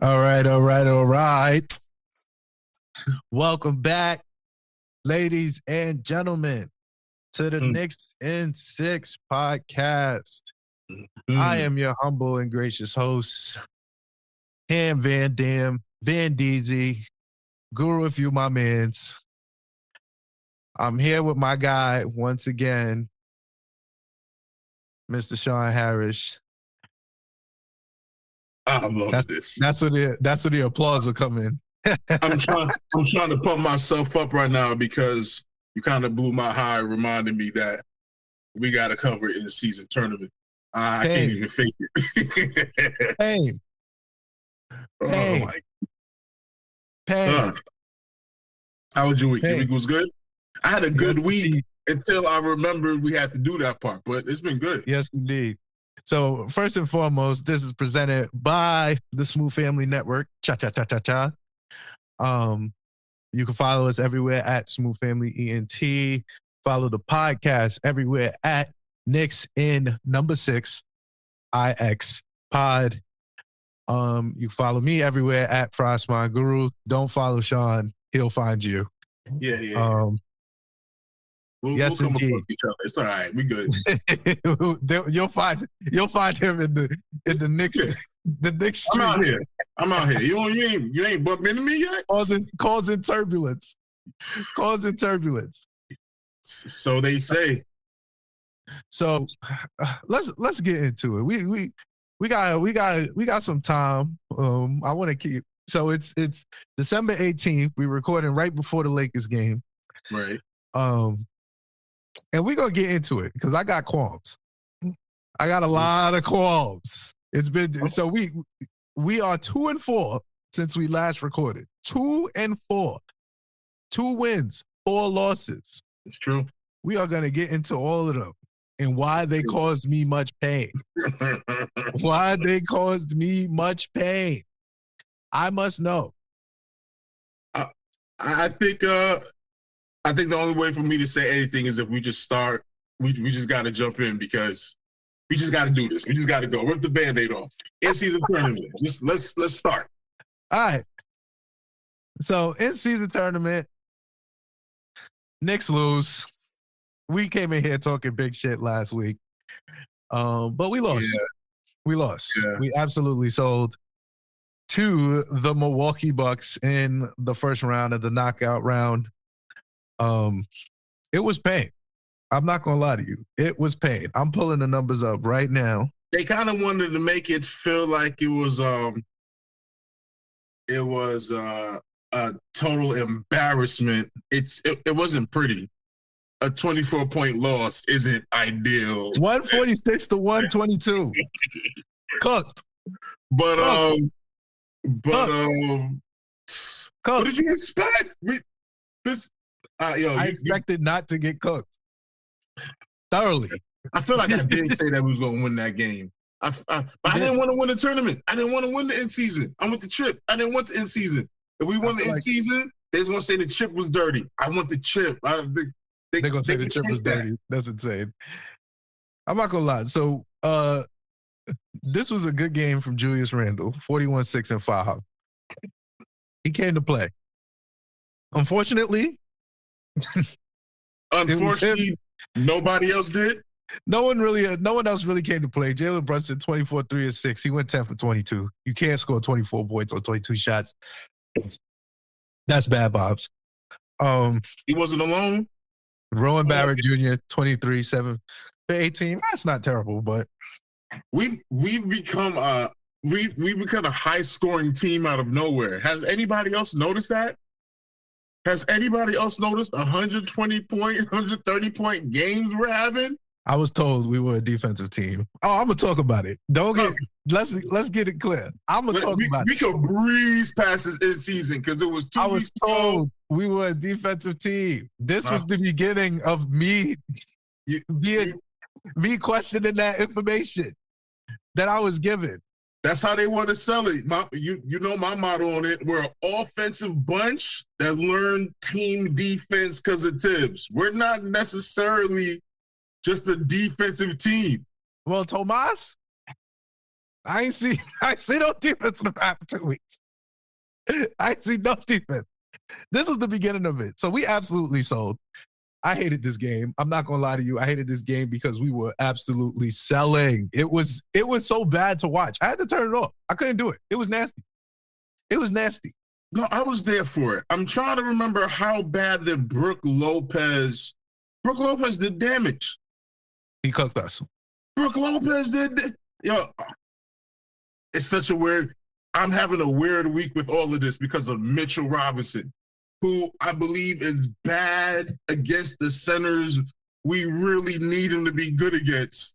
All right. Welcome back, ladies and gentlemen, to the Knicks In podcast. I am your humble and gracious host, Ham Van Dam, Van Deezy, Guru if you my mans. I'm here with my guy once again, Mr. Sean Harris. I love this. That's where the applause will come in. I'm trying to pump myself up right now because you kind of blew my high, reminding me that we got to cover it in the season tournament. I can't even fake it. Pain. Pain. How was your week? Your week was good? I had a good week until I remembered we had to do that part, but it's been good. Yes, indeed. So first and foremost, this is presented by the Smooth Family Network. Cha-cha-cha-cha-cha. You can follow us everywhere at Smooth Family ENT. Follow the podcast everywhere at Knicks In #6 IX Pod. You can follow me everywhere at Frostmine Guru. Don't follow Sean; he'll find you. Yeah. We'll come indeed. Each other. It's all right. We good. You'll find him in the Knicks. The Knicks. I'm out here. You ain't bumped into me yet. Causing turbulence. So they say. So let's get into it. We got some time. I want to keep. So it's December 18th. We're recording right before the Lakers game. Right. And we're gonna get into it because I got qualms. I got a lot of qualms. It's been so we are 2-4 since we last recorded. 2-4. 2 wins, 4 losses. It's true. We are gonna get into all of them and why they caused me much pain. Why they caused me much pain. I must know. I think the only way for me to say anything is if we just start. We just got to jump in because we just got to do this. We just got to go. Rip the Band-Aid off. In-season tournament. Just let's start. All right. So in-season tournament, Knicks lose. We came in here talking big shit last week, but we lost. Yeah. We lost. Yeah. We absolutely sold to the Milwaukee Bucks in the first round of the knockout round. It was pain. I'm not gonna lie to you. It was pain. I'm pulling the numbers up right now. They kind of wanted to make it feel like it was a total embarrassment. It wasn't pretty. A 24-point loss isn't ideal. 146 to 122. Cooked. But what did you expect? I expected not to get cooked thoroughly. I feel like I did say that we was going to win that game. But I didn't want to win the tournament. I didn't want to win the in-season. I went the chip. I didn't want the in-season. If we won the in-season, they're going to say the chip was dirty. I want the chip. They're going to say the chip was dirty. That's insane. I'm not going to lie. So this was a good game from Julius Randle, 41, 6, and 5. He came to play. Unfortunately, nobody else did. No one else really came to play. Jalen Brunson, 24, 3, and 6. He went 10 for 22. You can't score 24 points on 22 shots. That's bad, Bobs. He wasn't alone. Rowan Report Jr., 23, 7 for 18. That's not terrible, but we've become a high-scoring team out of nowhere. Has anybody else noticed that? Has anybody else noticed 120-point, 130-point games we're having? I was told we were a defensive team. Oh, I'm gonna talk about it. Let's get it clear. I'm gonna talk about it. We could breeze past this in season because it was 2 weeks. I was told we were a defensive team. This was the beginning of me questioning that information that I was given. That's how they want to sell it. You know my motto on it. We're an offensive bunch that learned team defense because of Tibbs. We're not necessarily just a defensive team. Well, Tomas, I ain't see no defense in the past 2 weeks. I ain't see no defense. This was the beginning of it. So we absolutely sold. I hated this game. I'm not gonna lie to you. I hated this game because we were absolutely selling. It was so bad to watch. I had to turn it off. I couldn't do it. It was nasty. It was nasty. No, I was there for it. I'm trying to remember how bad that Brook Lopez did damage. He cooked us. Brook Lopez did. It's such a weird. I'm having a weird week with all of this because of Mitchell Robinson, who I believe is bad against the centers we really need him to be good against.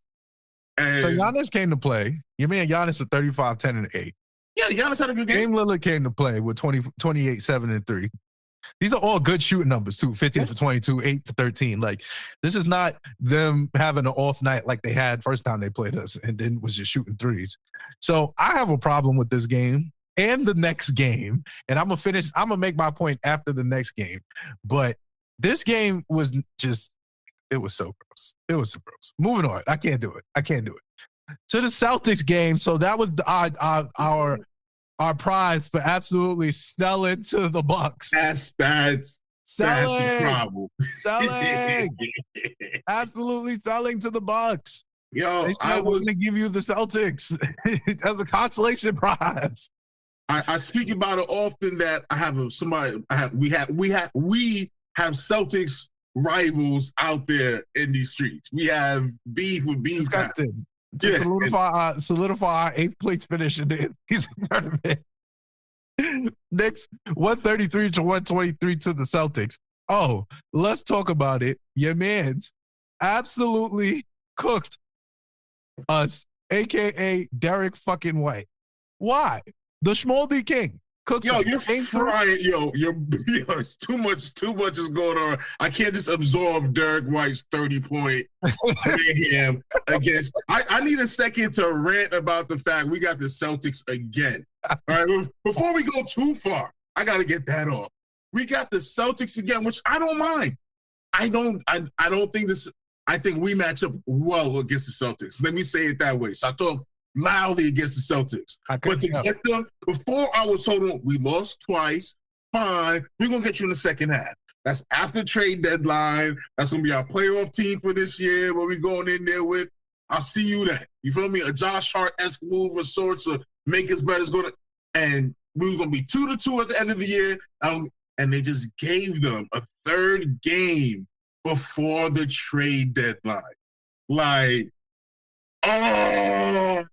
And so Giannis came to play. Your man Giannis with 35, 10, and 8. Yeah, Giannis had a good game. Dame Lillard came to play with 28, 7, and 3. These are all good shooting numbers, too. 15 for 22, 8 for 13. Like, this is not them having an off night like they had first time they played us and then was just shooting threes. So I have a problem with this game and the next game. And I'm going to make my point after the next game. But this game was just, it was so gross. It was so gross. Moving on. I can't do it. To the Celtics game. So that was our prize for absolutely selling to the Bucks. That's a problem. Selling. Absolutely selling to the Bucks. Yo, I was going to give you the Celtics as a consolation prize. I speak about it often that we have Celtics rivals out there in these streets. We have beef with beef. Disgusting. To solidify our 8th place finish in the season tournament. Knicks 133 to 123 to the Celtics. Oh, let's talk about it. Your man's absolutely cooked us, aka Derek fucking White. Why? The Schmoldy King. Yo, you're frying. It's too much is going on. I can't just absorb Derek White's 30-point mayhem against. I need a second to rant about the fact we got the Celtics again. All right, before we go too far, I got to get that off. We got the Celtics again, which I don't mind. I don't think this. I think we match up well against the Celtics. Let me say it that way. So I talk loudly against the Celtics. But to get them, before I was told we lost twice, fine, we're going to get you in the second half. That's after trade deadline. That's going to be our playoff team for this year, what we're going in there with. I'll see you then. You feel me? A Josh Hart-esque move of sorts of make us better is going to, and we were going to be 2-2 at the end of the year. And they just gave them a third game before the trade deadline. Like, oh,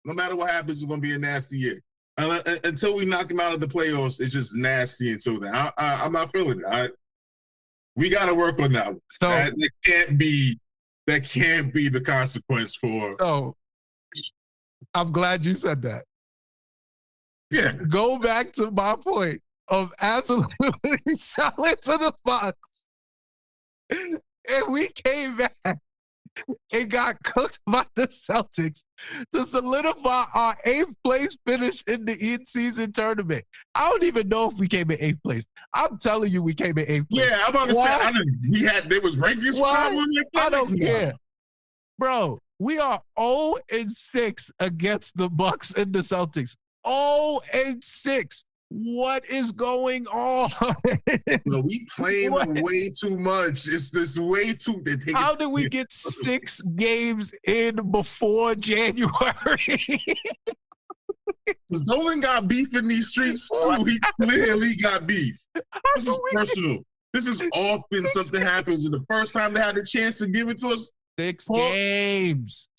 no matter what happens, it's going to be a nasty year. Until we knock them out of the playoffs, it's just nasty until then. I'm not feeling it. We got to work on that one. So that can't be the consequence for. So I'm glad you said that. Yeah. Go back to my point of absolutely selling to the Bucks. And we came back and got cooked by the Celtics to solidify our 8th place finish in the in-season tournament. I don't even know if we came in 8th place. I'm telling you we came in 8th place. Yeah, I'm about to say, there was rankings problem. I don't care. Bro, we are 0-6 against the Bucks and the Celtics. 0-6. What is going on? Well, we playing them way too much. It's this way too. How did we get 6 games in before January? Because Dolan got beef in these streets too. He clearly got beef. This is personal. This is often something happens. And the first time they had a chance to give it to us, 6 games.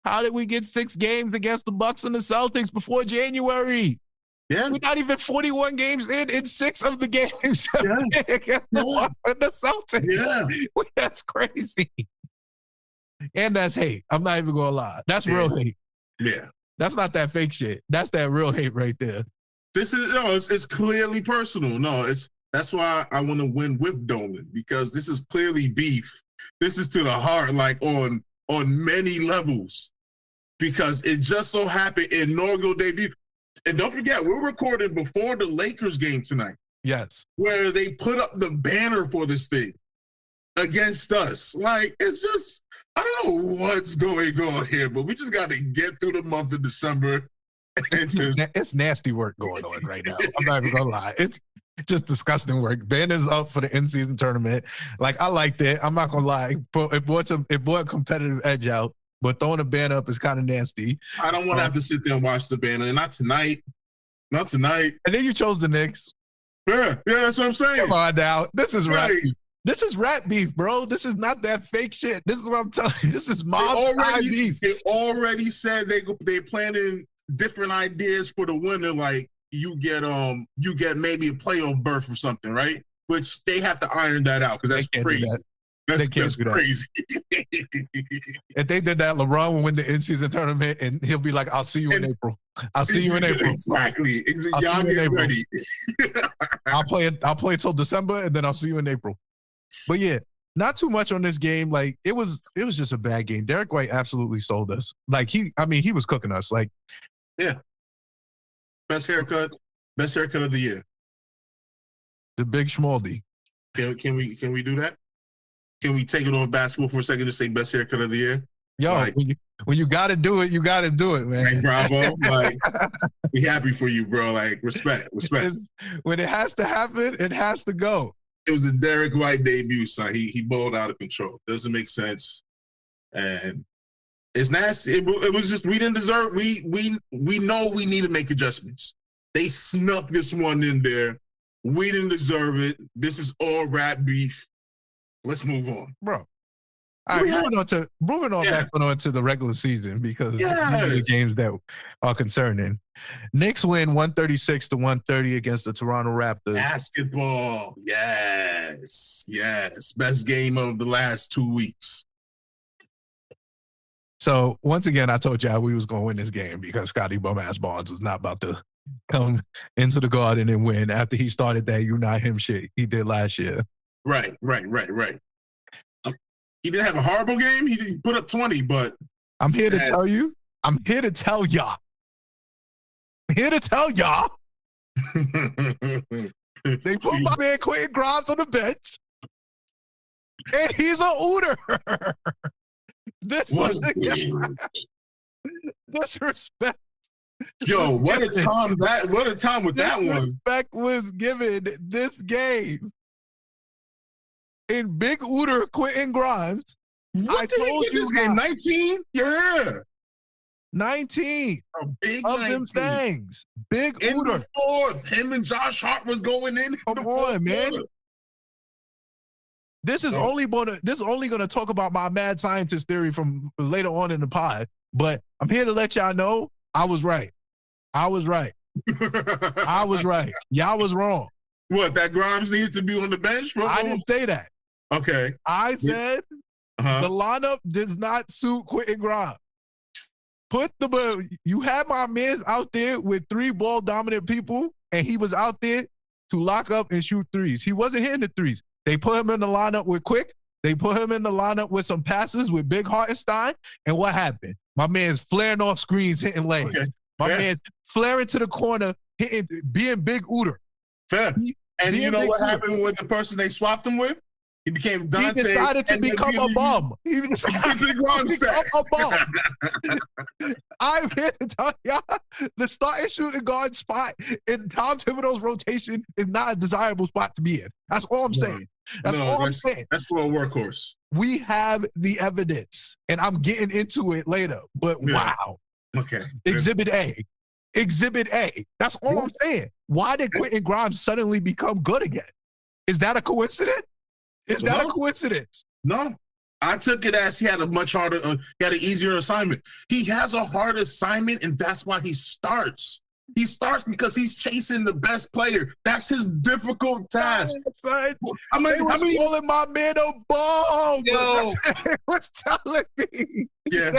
How did we get 6 games against the Bucks and the Celtics before January? Yeah. We're not even 41 games in 6 of the games against the Celtics. Yeah. That's crazy. And that's hate. I'm not even going to lie. That's real hate. Yeah. That's not that fake shit. That's that real hate right there. It's clearly personal. That's why I want to win with Dolan, because this is clearly beef. This is to the heart, like on many levels, because it just so happened inaugural debut. And don't forget, we're recording before the Lakers game tonight. Yes. Where they put up the banner for this thing. against us. Like, it's just, I don't know what's going on here, but we just got to get through the month of December. And it's nasty work going on right now. I'm not even gonna lie. It's just disgusting work. Ben is up for the in-season tournament. Like, I liked it. I'm not gonna lie. It brought a competitive edge out, but throwing a ban up is kind of nasty. I don't want to have to sit there and watch the banner. And not tonight. Not tonight. And then you chose the Knicks. Yeah, that's what I'm saying. Come on now. This is rap beef. This is rap beef, bro. This is not that fake shit. This is what I'm telling you. This is mob beef. They already said they planning different ideas for the winner. Like, you get maybe a playoff berth or something, right? Which they have to iron that out because that's crazy. That's crazy. If they did that, LeBron will win the in-season tournament, and he'll be like, "I'll see you in April. I'll see you in April." Exactly. Y'all get ready. I'll play until December, and then I'll see you in April. But yeah, not too much on this game. Like, it was just a bad game. Derek White absolutely sold us. Like, he was cooking us. Like, yeah. Best haircut of the year. The big schmaldy. Can we do that? Can we take it off basketball for a second to say best haircut of the year? Yo, like, when you got to do it, you got to do it, man. Like, bravo. Like, we happy for you, bro. Like, respect. When it has to happen, it has to go. It was a Derek White debut, son. He bowled out of control. Doesn't make sense. And it's nasty. It was just, we didn't deserve, we know we need to make adjustments. They snuck this one in there. We didn't deserve it. This is all rap beef. Let's move on, bro. All right, moving on back on to the regular season, because the games that are concerning. Knicks win 136-130 against the Toronto Raptors. Basketball, yes. Best game of the last 2 weeks. So once again, I told y'all we was going to win this game because Scotty Bum-Ass Barnes was not about to come into the Garden and win after he started that "you not him" shit he did last year. Right. He didn't have a horrible game. He didn't put up 20, but I'm here to tell you. I'm here to tell y'all. They put my man Quentin Grimes on the bench, and he's a Ooter. Disrespect. Yo, what a time with that one. Disrespect was given this game. In Big Ooter Quentin Grimes. I told you this game 19? Yeah. 19 big of 19. Them things. Big in Ooter. The fourth, him and Josh Hart was going in. Come on, man. Quarter. This is only gonna talk about my mad scientist theory from later on in the pod. But I'm here to let y'all know I was right. Y'all was wrong. What, that Grimes needed to be on the bench? I didn't say that. Okay. I said the lineup does not suit Quentin Grimes. You had my man out there with 3 ball dominant people, and he was out there to lock up and shoot threes. He wasn't hitting the threes. They put him in the lineup with Quick. They put him in the lineup with some passes with Big Hartenstein. And what happened? My man's flaring off screens, hitting legs. Okay. My man's flaring to the corner, being Big Ooter. Fair. And you know what happened with the person they swapped him with? He became Dante. He decided to become a bum. He decided to become a bum. I'm here to tell y'all, the starting shooting guard spot in Tom Thibodeau's rotation is not a desirable spot to be in. That's all I'm saying. That's all I'm saying. That's for a workhorse. We have the evidence, and I'm getting into it later. But wow. Okay. Exhibit A. That's all I'm saying. Why did Quentin Grimes suddenly become good again? Is that a coincidence? A coincidence? No. I took it as he had a much harder, he had an easier assignment. He has a hard assignment, and that's why he starts. He starts because he's chasing the best player. That's his difficult task. They was calling my man a bum. What's telling me? Yeah.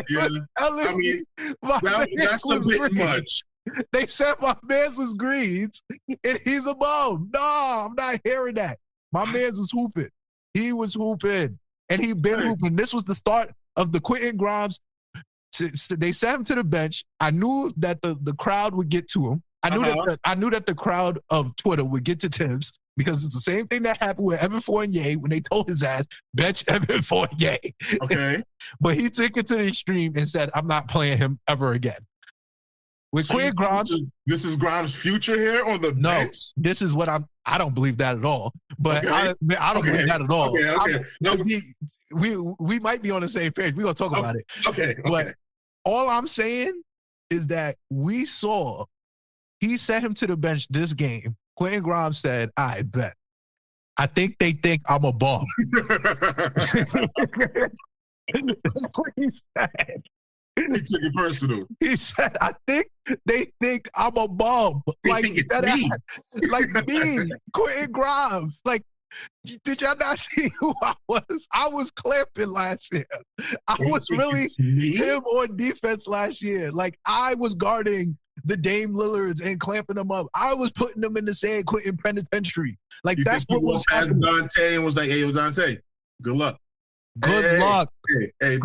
That's a bit much. They said my man's was greens, and he's a bum. No, I'm not hearing that. My man's was hooping. He was hooping, and he been hooping. This was the start of the Quentin Grimes. They sat him to the bench. I knew that the crowd would get to him. I knew that the crowd of Twitter would get to Tibbs. because it's the same thing that happened with Evan Fournier when they told his ass, bench Evan Fournier. Okay. But he took it to the extreme and said, I'm not playing him ever again. With So Quentin Grimes. This is Grimes' future here on the bench? This is what I don't believe that at all. But I don't believe that at all. We might be on the same page. We're going to talk about it. Okay. But all I'm saying is that we saw he set him to the bench this game. Quentin Grimes said, I bet. I think they think I'm a bum. He said. He took it personal. He said, I think they think I'm a bum. They think it's me. Like me, Quentin Grimes. Like, did y'all not see who I was? I was clamping last year. I was really him on defense last year. Like, I was guarding the Dame Lillards and clamping them up. I was putting them in the San Quentin penitentiary. Like, that's what was happening. Dante and was like, hey, Dante, good luck. Good luck. Good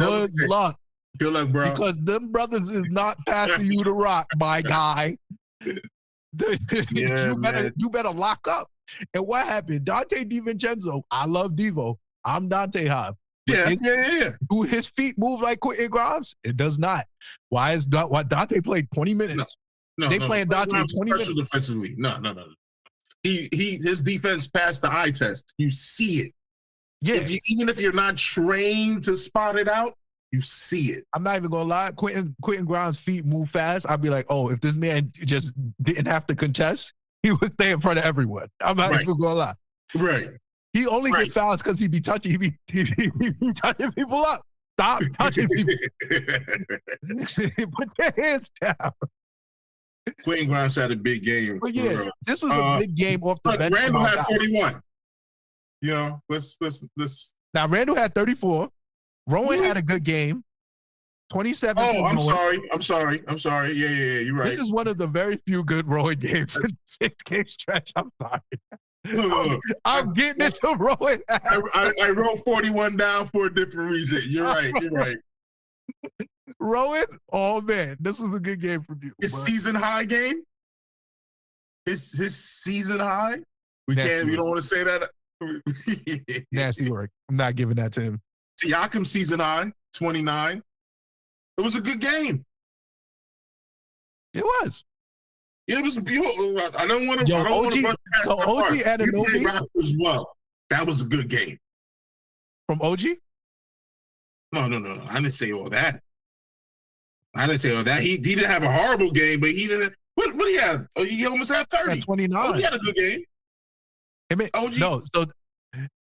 luck. Good luck, bro. Because them brothers is not passing you the rock, my guy. You better lock up. And what happened? Dante DiVincenzo, I love Devo. I'm Dante Hive. Yeah. Do his feet move like Quentin Grimes? It does not. Why Dante played 20 minutes? They playing Dante 20 minutes. Defensively. No. His defense passed the eye test. You see it. Yeah. Even if you're not trained to spot it out, you see it. I'm not even gonna lie. Quentin Grimes' feet move fast. I'd be like, oh, if this man just didn't have to contest, he would stay in front of everyone. I'm not even gonna lie. Right. He only get fouls because he be touching. He be touching people up. Stop touching people. Put your hands down. Quentin Grimes had a big game. But yeah, this was a big game off the bench. Randall had 41. You know, let's. Now Randall had 34. Rowan had a good game. 27. Oh, I'm sorry. Yeah, you're right. This is one of the very few good Rowan games in the 6-game stretch. I'm sorry. I'm getting into Rowan. I wrote 41 down for a different reason. You're right. Rowan, oh man, this was a good game for you. His season high game? His season high? We don't want to say that. Nasty work. I'm not giving that to him. Siakam season high, 29. It was a good game. It was. It was beautiful. I don't want to. OG Anunoby as well. That was a good game. From OG? No. I didn't say all that. He didn't have a horrible game, but he didn't. What did he have? Oh, he almost had 30. 29. He had a good game. OG. No,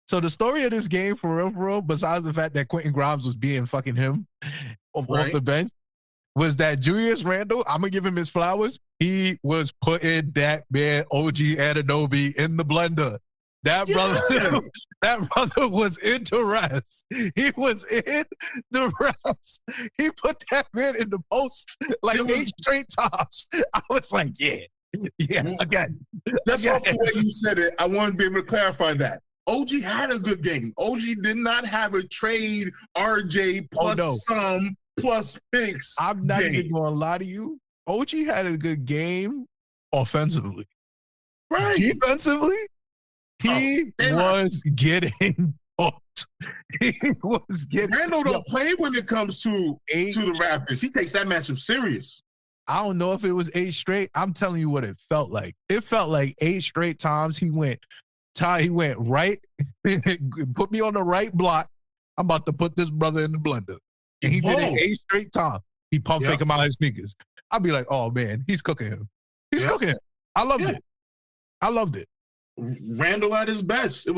so the story of this game, for real, besides the fact that Quentin Grimes was being fucking him off the bench, was that Julius Randle, I'm going to give him his flowers, he was putting that man OG Anunoby in the blender. That brother was in duress. He was in duress. He put that man in the post like 8 straight tops. I was like, yeah, again. That's off the way you said it. I want to be able to clarify that. OG had a good game. OG did not have a trade RJ plus some plus picks. I'm not even going to lie to you. OG had a good game offensively. Right. Defensively, he was getting hooked. He was getting. Randall don't play when it comes to the Raptors. He takes that matchup serious. I don't know if it was 8 straight. I'm telling you what it felt like. It felt like 8 straight times he went right, put me on the right block. I'm about to put this brother in the blender. And he did it 8 straight times. He pump fake him out his sneakers. I'd be like, oh man, he's cooking him. He's cooking him. I loved it. I loved it. Randall at his best.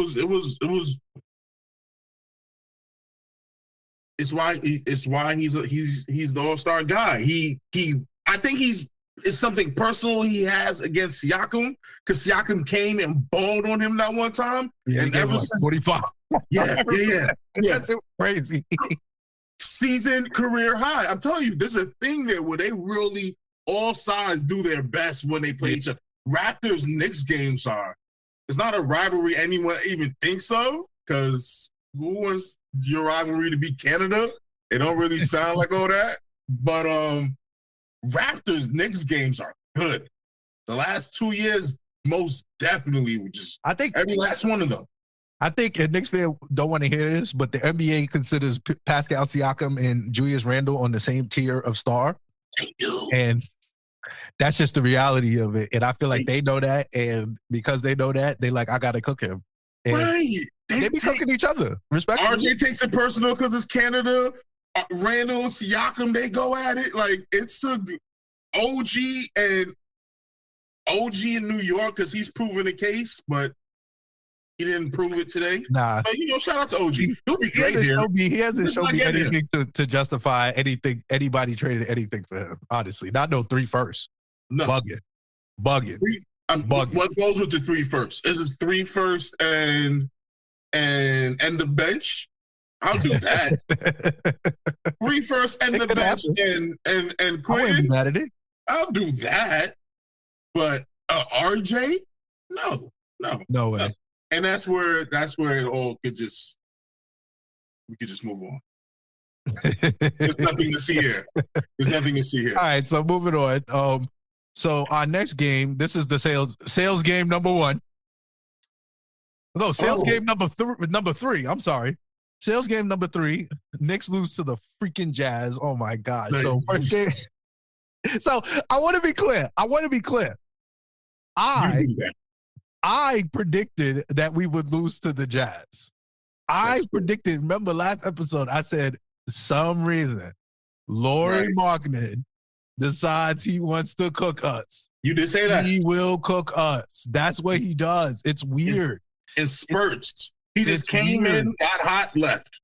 It's why he's the all-star guy. I think it's something personal he has against Siakam, because Siakam came and balled on him that one time. Yeah, and ever since 45. Yeah. That's crazy. Season career high. I'm telling you, there's a thing there where they really all sides do their best when they play each other. Raptors Knicks games it's not a rivalry anyone even thinks of, because who wants your rivalry to be Canada? It don't really sound like all that. But Raptors Knicks games are good. The last 2 years, Most definitely would just. I think every last one of them. I think a Knicks fan don't want to hear this, but the NBA considers Pascal Siakam and Julius Randle on the same tier of star. They do. And that's just the reality of it. And I feel like they know that. And because they know that, they like, I got to cook him. And right. They be cooking each other. Respectfully. RJ takes it personal because it's Canada. Randall, Siakam, they go at it. Like, it's a OG in New York because he's proven the case, but he didn't prove it today. Nah. But, shout out to OG. He'll be great here. He hasn't shown me anything to justify anybody traded anything for him, honestly. Not no 3 firsts. No. Bugging. Bugging. What goes with the 3 firsts? Is it 3 firsts and the bench? I'll do that. 3 firsts and the bench and Quentin. I wouldn't be mad at it. I'll do that. But RJ? No way. No. And that's where it all we could just move on. There's nothing to see here. All right, so moving on. So our next game, this is the sales game number 1. No, game number 3. I'm sorry. Sales game number 3. Knicks lose to the freaking Jazz. Oh my God. So first game. So I want to be clear. I predicted that we would lose to the Jazz. Predicted, remember last episode, I said, some reason, Lauri Markkanen decides he wants to cook us. You did say that. He will cook us. That's what he does. It's weird. In spurts. He just came in, got hot, left.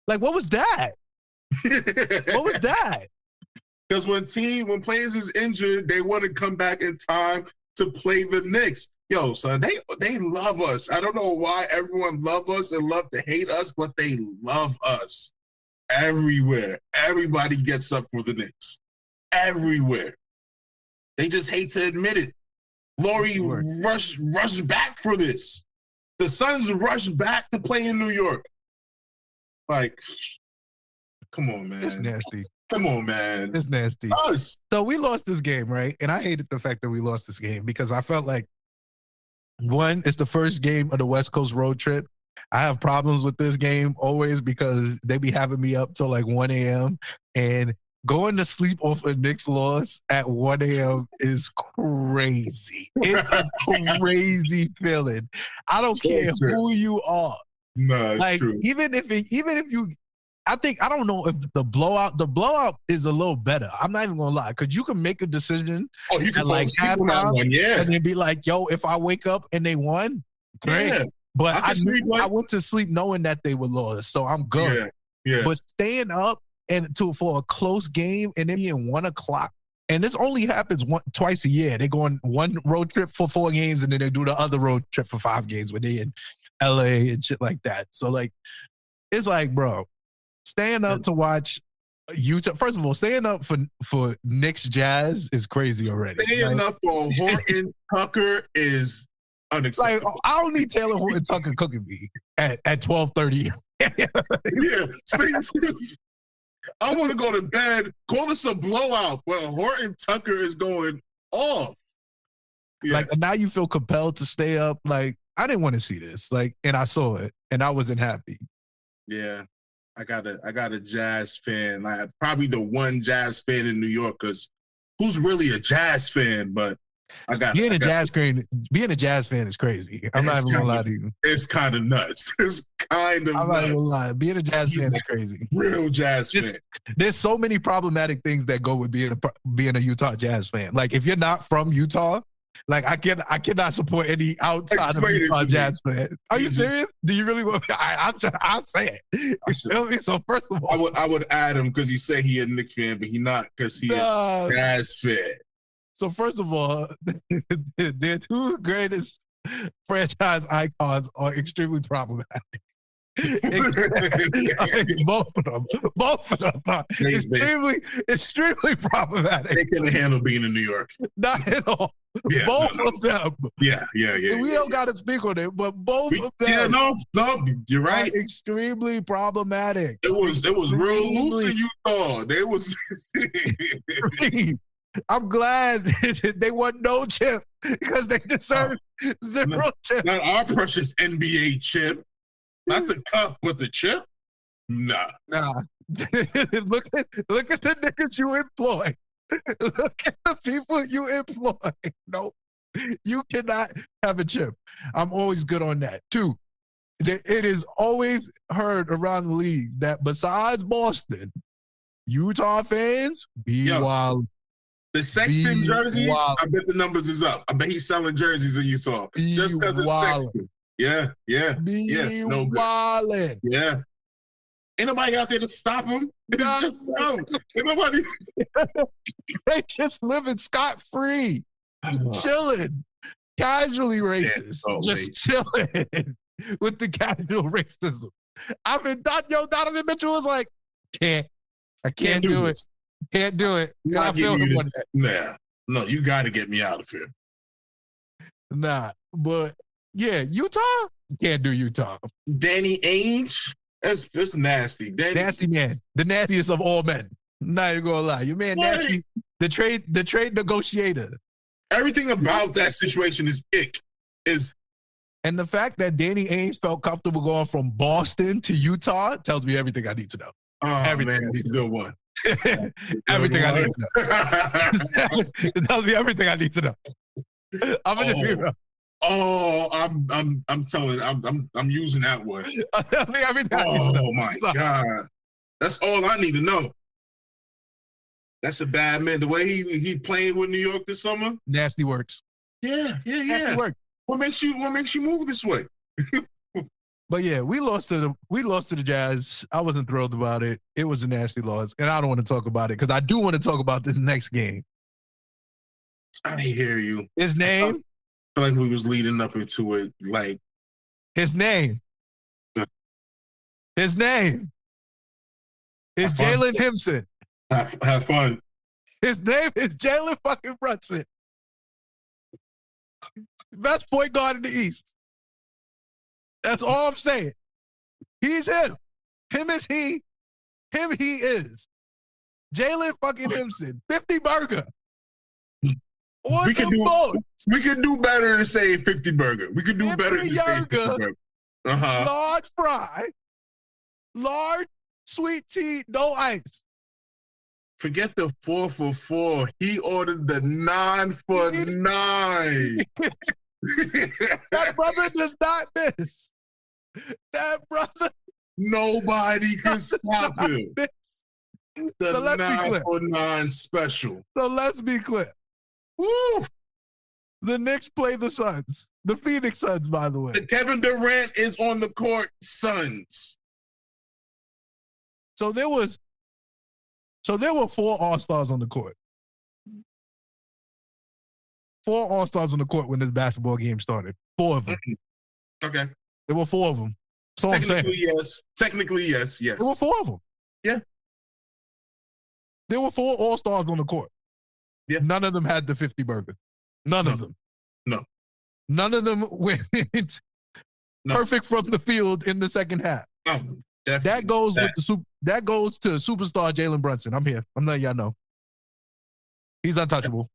Like, what was that? What was that? Because when players is injured, they want to come back in time to play the Knicks. Yo, son, they love us. I don't know why everyone love us and love to hate us, but they love us. Everywhere. Everybody gets up for the Knicks. Everywhere. They just hate to admit it. Lauri rushed back for this. The Suns rushed back to play in New York. Like, come on, man. It's nasty. Come on, man. It's nasty. Us. So we lost this game, right? And I hated the fact that we lost this game because I felt like, one, it's the first game of the West Coast road trip. I have problems with this game always because they be having me up till like 1 a.m. and going to sleep off a Knicks loss at 1 a.m. is crazy. It's a crazy feeling. I don't care who you are. No, it's true. Even if you, I don't know if the blowout is a little better. I'm not even gonna lie, because you can make a decision. Oh, you can like halftime, and then be like, "Yo, if I wake up and they won, great." Yeah. But I went to sleep knowing that they were lost, so I'm good. Yeah. But staying up for a close game and then being 1 o'clock, and this only happens twice a year. They go on one road trip for 4 games, and then they do the other road trip for 5 games when they in LA and shit like that. So like, it's like, bro, staying up to watch Utah. First of all, staying up for Knicks Jazz is crazy already. Staying up for Horton Tucker is unacceptable. Like, I don't need Taylor Horton Tucker cooking me at 12:30. I want to go to bed. Call this a blowout. Well, Horton Tucker is going off. Yeah. Like, now you feel compelled to stay up. Like, I didn't want to see this. Like, and I saw it, and I wasn't happy. Yeah. I got a Jazz fan. Like, probably the one Jazz fan in New York, because who's really a Jazz fan? But being a Jazz fan is crazy. I'm not even gonna lie to you. It's kind of nuts. It's kind of. I'm not even gonna lie. Being a Jazz fan is crazy. Real Jazz fan. There's so many problematic things that go with being a Utah Jazz fan. Like, if you're not from Utah, like, I cannot support any outside of Utah Jazz fan. Are you serious? Do you really want? I'll say it. You feel me? So first of all, I would add him because he said he a Knicks fan, but he not, because he a Jazz fan. So first of all, their 2 greatest franchise icons are extremely problematic. Both of them are extremely problematic. They couldn't handle being in New York. Not at all. Yeah, both of them. Yeah. We don't got to speak on it, but both of them. Yeah, no, you're right. Extremely problematic. It was real loose in Utah. I'm glad they won no chip because they deserve zero chips. Not our precious NBA chip. Not the cup, but the chip? Nah. Look at the niggas you employ. Look at the people you employ. Nope. You cannot have a chip. I'm always good on that. 2, it is always heard around the league that besides Boston, Utah fans be wild. The Sexton jerseys, I bet the numbers is up. I bet he's selling jerseys in Utah just because of Sexton. Yeah. No good. Yeah. Ain't nobody out there to stop him. It's just Ain't nobody. They just living scot-free, chilling, casually racist, just chilling with the casual racism. I mean, Donovan Mitchell was like, I can't do it. Can't do it. And I feel him on that. No, you got to get me out of here. Nah, but yeah, Utah can't do Utah. Danny Ainge, that's nasty. Nasty man, the nastiest of all men. Not even gonna lie, your man nasty. The trade negotiator. Everything about that situation is ick. And the fact that Danny Ainge felt comfortable going from Boston to Utah tells me everything I need to know. Oh, everything. Man, that's a good one. Everything I need to know. It tells me everything I need to know. I'm gonna just be real. Oh, I'm telling. I'm using that word. Everything I need to know. Oh my God, that's all I need to know. That's a bad man. The way he playing with New York this summer. Nasty works. Yeah. Nasty work. What makes you move this way? But yeah, we lost to the Jazz. I wasn't thrilled about it. It was a nasty loss, and I don't want to talk about it because I do want to talk about this next game. I hear you. His name? I feel like we was leading up into it. Like his name. His name is Jalen HIMson. Have fun. His name is Jalen fucking Brunson. Best point guard in the East. That's all I'm saying. He's him. Him is he. Him he is. Jalen fucking HIMson. 50 burger. We can do better than say 50 burger. We can do better than say 50 burger. Large fry. Large sweet tea, no ice. Forget the 4 for $4. He ordered the 9 for $9. That brother does not miss. That brother. Nobody can stop him. The 9 for $9 special. So let's be clear. Woo! The Knicks play the Suns. The Phoenix Suns, by the way. The Kevin Durant is on the court, Suns. So there were 4 All-Stars on the court. 4 All-Stars on the court when this basketball game started. 4 of them. Okay. There were 4 of them. That's all I'm saying. Technically, yes. There were 4 of them. Yeah. There were 4 All-Stars on the court. Yeah. None of them had the 50 burger. None of them. No. None of them went perfect from the field in the second half. No, that goes to superstar Jalen Brunson. I'm here. I'm letting y'all know. He's untouchable.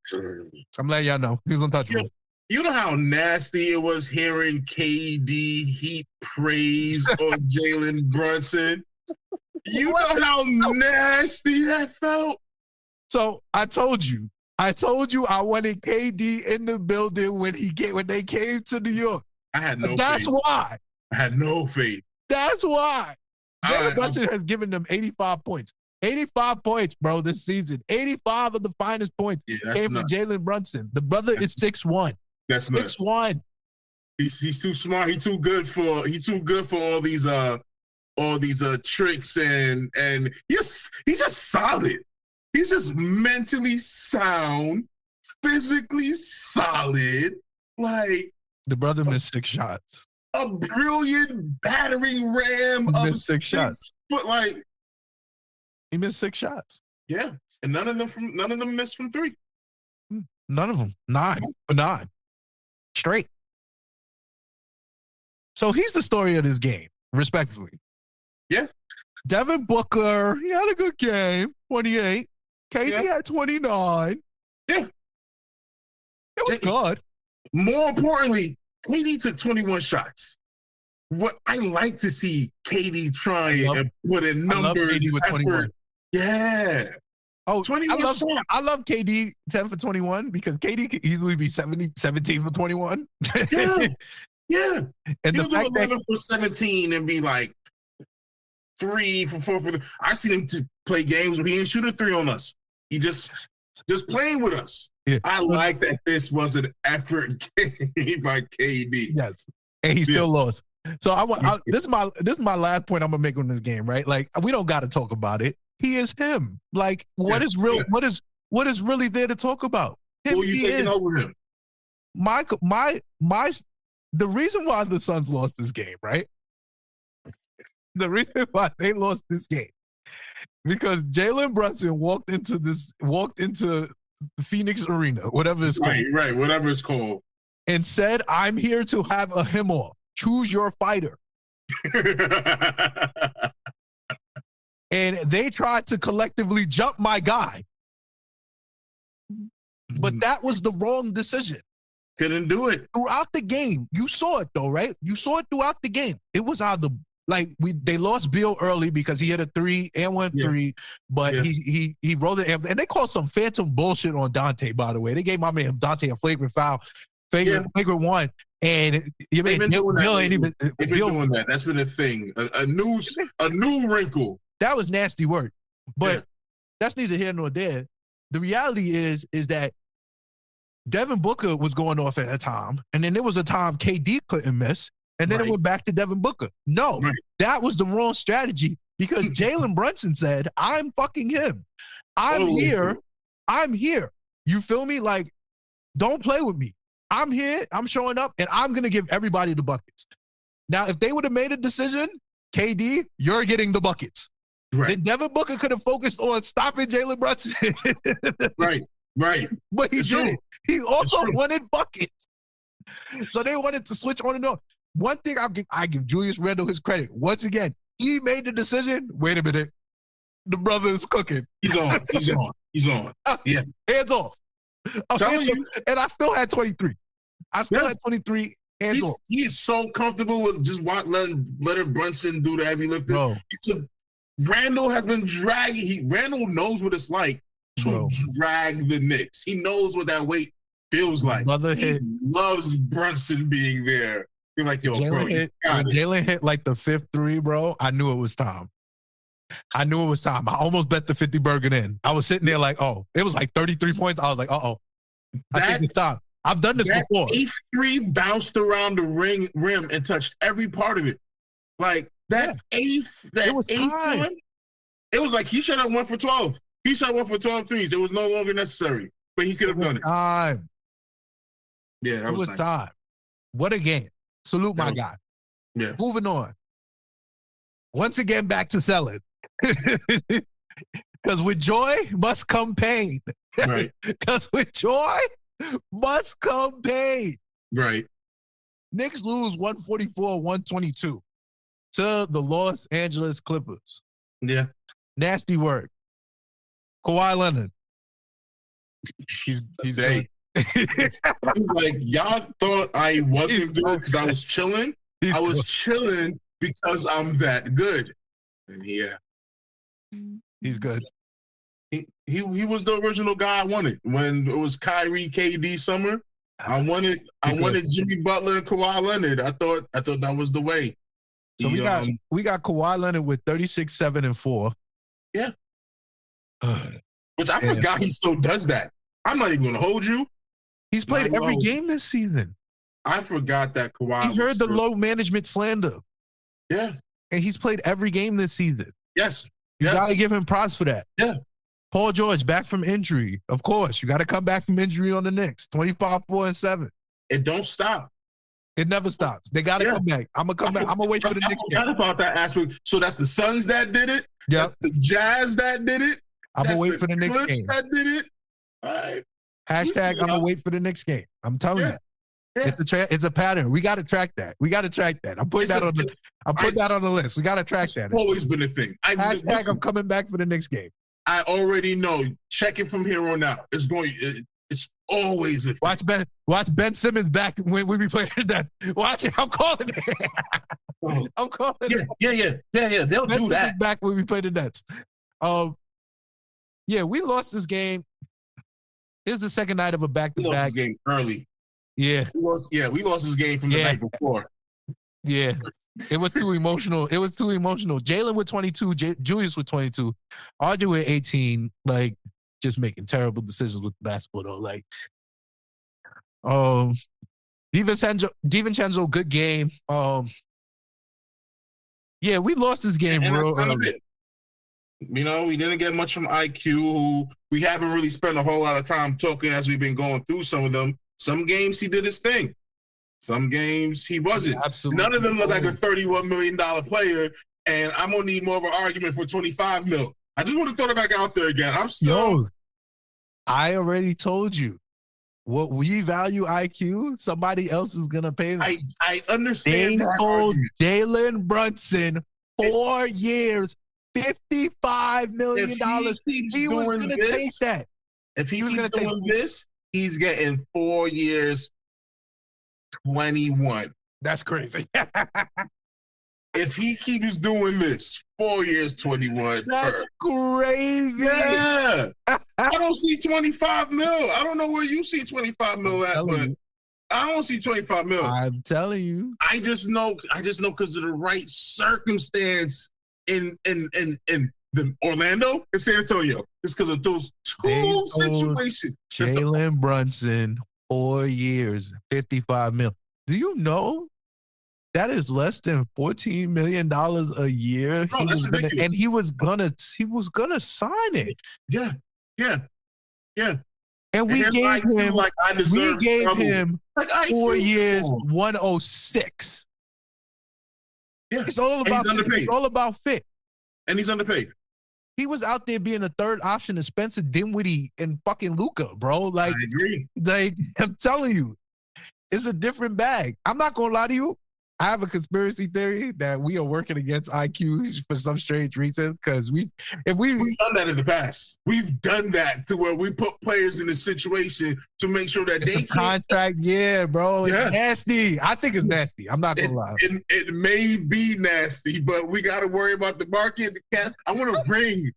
I'm letting y'all know. He's untouchable. You know how nasty it was hearing KD heap praise on Jalen Brunson? You know how nasty that felt? So I told you I wanted KD in the building when they came to New York. I had no faith. That's why. I had no faith. That's why. Jalen Brunson has given them 85 points. 85 points, bro, this season. 85 of the finest points came from Jalen Brunson. The brother is 6'1". That's 6'1". He's too smart. He's too good for all these tricks and he's just solid. He's just mentally sound, physically solid. Like the brother missed 6 shots. A brilliant battering ram of 6 shots. Like he missed 6 shots. Yeah, and none of them missed from 3. None of them. 9 for 9 straight. So he's the story of this game, respectfully. Yeah. Devin Booker, he had a good game, 28. KD had 29. Yeah. It was good. More importantly, KD took 21 shots. What I like to see KD trying and put in numbers, KD with effort. 21. Yeah. Oh, 21 shots. I love KD 10 for 21 because KD could easily be 17 for 21. Yeah. Yeah. And he'll do 11 for 17 and be like 3 for 4 for I seen him play games where he didn't shoot a 3 on us. He just playing with us. Yeah. I like that this was an effort game by KD. Yes. And he still lost. So this is my last point I'm gonna make on this game, right? Like, we don't gotta talk about it. He is him. Like, what is real? Yeah. What is really there to talk about? Who are you taking over him? The reason why the Suns lost this game, right? The reason why they lost this game, because Jalen Brunson walked into the Phoenix Arena, whatever it's called. Right, whatever it's called. And said, "I'm here to have a him-off. Choose your fighter." And they tried to collectively jump my guy. But that was the wrong decision. Couldn't do it. Throughout the game, you saw it though, right? You saw it throughout the game. It was either they lost Beal early because he hit a 3 and 1-3, but he rolled it, and they called some phantom bullshit on Dante, by the way. They gave my man Dante a flagrant foul, flagrant one. And you They've been doing that. That's been a thing. A new wrinkle. That was nasty work. But that's neither here nor there. The reality is that Devin Booker was going off at a time, and then there was a time KD couldn't miss, and then it went back to Devin Booker. No, that was the wrong strategy because Jalen Brunson said, "I'm fucking him. I'm here. I'm here. You feel me? Like, don't play with me. I'm here. I'm showing up, and I'm going to give everybody the buckets." Now, if they would have made a decision, KD, you're getting the buckets. Right. Then Devin Booker could have focused on stopping Jalen Brunson. Right. But he didn't. He also wanted buckets. So they wanted to switch on and off. One thing I give Julius Randle his credit. Once again, he made the decision. Wait a minute. The brother is cooking. He's on. Yeah. Hands off. And I still had 23. Had 23 hands off. He is so comfortable with just letting Brunson do the heavy lifting. Randle has been dragging. Randle knows what it's like to drag the Knicks. He knows what that weight feels like. He loves Brunson being there. You're like, yo, Jalen hit like the 5th 3, bro. I knew it was time. I almost bet the 50 burger in. I was sitting there like, oh, it was like 33 points. I was like, I think it's time. I've done this before. 8th 3 bounced around the rim and touched every part of it. Like that eighth one, it was like he should have 1 for 12. He shot 1 for 12 threes. It was no longer necessary, but he could have done it. Time. Yeah, that was nice. Time. What a game. Salute my guy. Yeah. Moving on. Once again, back to selling. Because with joy must come pain. Right. Because with joy must come pain. Right. Knicks lose 144-122 to the Los Angeles Clippers. Yeah. Nasty work. Kawhi Leonard. He's great. Like, y'all thought I wasn't good because I was chilling. I was chilling because I'm that good. And he's good. He was the original guy I wanted when it was Kyrie, KD summer. I wanted Jimmy Butler and Kawhi Leonard. I thought that was the way. So we got Kawhi Leonard with 36, 7, and 4. Yeah. Which I forgot he still does that. I'm not even gonna hold you. He's played every game this season. I forgot that Kawhi. He heard the low management slander. Yeah. And he's played every game this season. Yes. You gotta give him props for that. Yeah. Paul George back from injury. Of course, you got to come back from injury on the Knicks. 25, 4, and 7. It don't stop. It never stops. They got to come back. I'm gonna come back. I'm gonna wait for the Knicks game. I forgot about that aspect. So that's the Suns that did it. Yeah. That's the Jazz that did it. I'm gonna wait for the Knicks game. That did it. All right. Hashtag I'm gonna wait for the Knicks game. I'm telling you. Yeah. It's a pattern. We got to track that. I'm putting that on the list. We got to track that. It's always been a thing. Hashtag I'm coming back for the Knicks game. I already know. Check it from here on out. It's always a thing. Watch Ben Simmons back when we be playing that. Watch it. I'm calling it. I'm calling it. Yeah. They'll Ben do Simmons that. back when we play the Nets. Yeah, we lost this game. It's the second night of a back-to-back. We lost this game early. Yeah. We lost this game from the night before. Yeah. It was too emotional. Jalen with 22, Julius with 22, RJ with 18, like just making terrible decisions with basketball though. Like, DiVincenzo, good game. Yeah, we lost this game real early. You know, we didn't get much from IQ, who we haven't really spent a whole lot of time talking as we've been going through some of them. Some games he did his thing. Some games he wasn't. Absolutely. None of them look like a $31 million player, and I'm going to need more of an argument for $25 million. I just want to throw it back out there again. I already told you. What we value IQ, somebody else is going to pay them. I understand. They told Jalen Brunson 4 years, $55 million. He was going to take that. If he was doing this, he's getting 4 years, 21. That's crazy. If he keeps doing this, 4 years, 21. That's crazy. Yeah. I don't see 25 mil. I don't know where you see 25 mil at, but I don't see 25 mil. I'm telling you. I just know because of the right circumstance in the Orlando and San Antonio. It's because of those two situations. Jalen Brunson, 4 years, 55 mil. Do you know that is less than $14 million a year? Bro, he was gonna sign it. Yeah. And we gave him 4 years, 106. Yeah. It's all about fit. And he's underpaid. He was out there being a third option to Spencer Dinwiddie and fucking Luka, bro. Like, I agree. Like, I'm telling you, it's a different bag. I'm not gonna lie to you. I have a conspiracy theory that we are working against IQ for some strange reason. Because we've done that in the past. We've done that to where we put players in a situation to make sure that they contract. Yeah, bro, it's nasty. I think it's nasty. I'm not gonna lie. It may be nasty, but we got to worry about the market. The cast. I want to ring.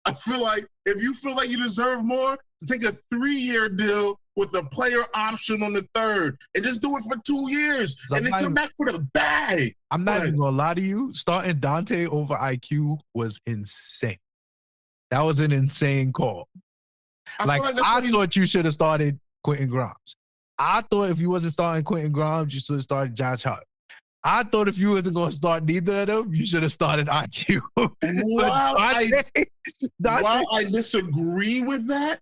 I feel like if you feel like you deserve more, to take a 3-year deal with the player option on the third and just do it for 2 years and then come back for the bag. I'm not even gonna lie to you. Starting Dante over IQ was insane. That was an insane call. I thought you should have started Quentin Grimes. I thought if you wasn't starting Quentin Grimes, you should have started Josh Hart. I thought if you wasn't going to start neither of them, you should have started IQ. While I disagree with that,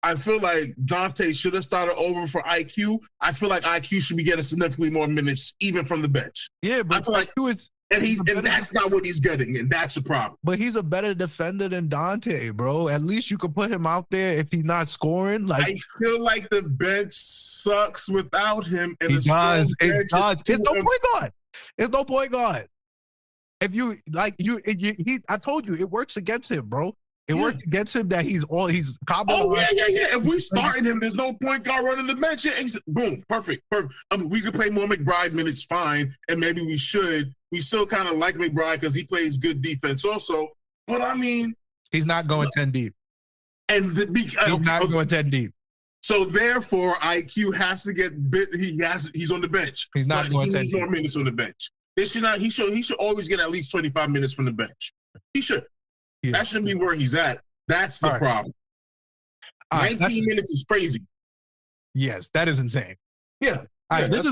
I feel like Dante should have started over for IQ. I feel like IQ should be getting significantly more minutes, even from the bench. Yeah, but I feel like that's not what he's getting, and that's a problem. But he's a better defender than Dante, bro. At least you could put him out there if he's not scoring. Like, I feel like the bench sucks without him. And it does. It's no point guard. It's no point guard. If you I told you it works against him, bro. It works against him that he's cobbling. Oh, yeah. If we starting him, there's no point guard running the bench. Boom, perfect. I mean, we could play more McBride minutes, fine, and maybe we should. We still kind of like McBride because he plays good defense also. But, I mean. He's not going 10 deep. He's not going 10 deep. So, therefore, IQ has to get bit. He's on the bench. He's not going 10 deep. He needs more minutes on the bench. He should always get at least 25 minutes from the bench. He should. Yeah. That shouldn't be where he's at. That's the problem. 19 minutes is crazy. Yes, that is insane. Yeah. All right, this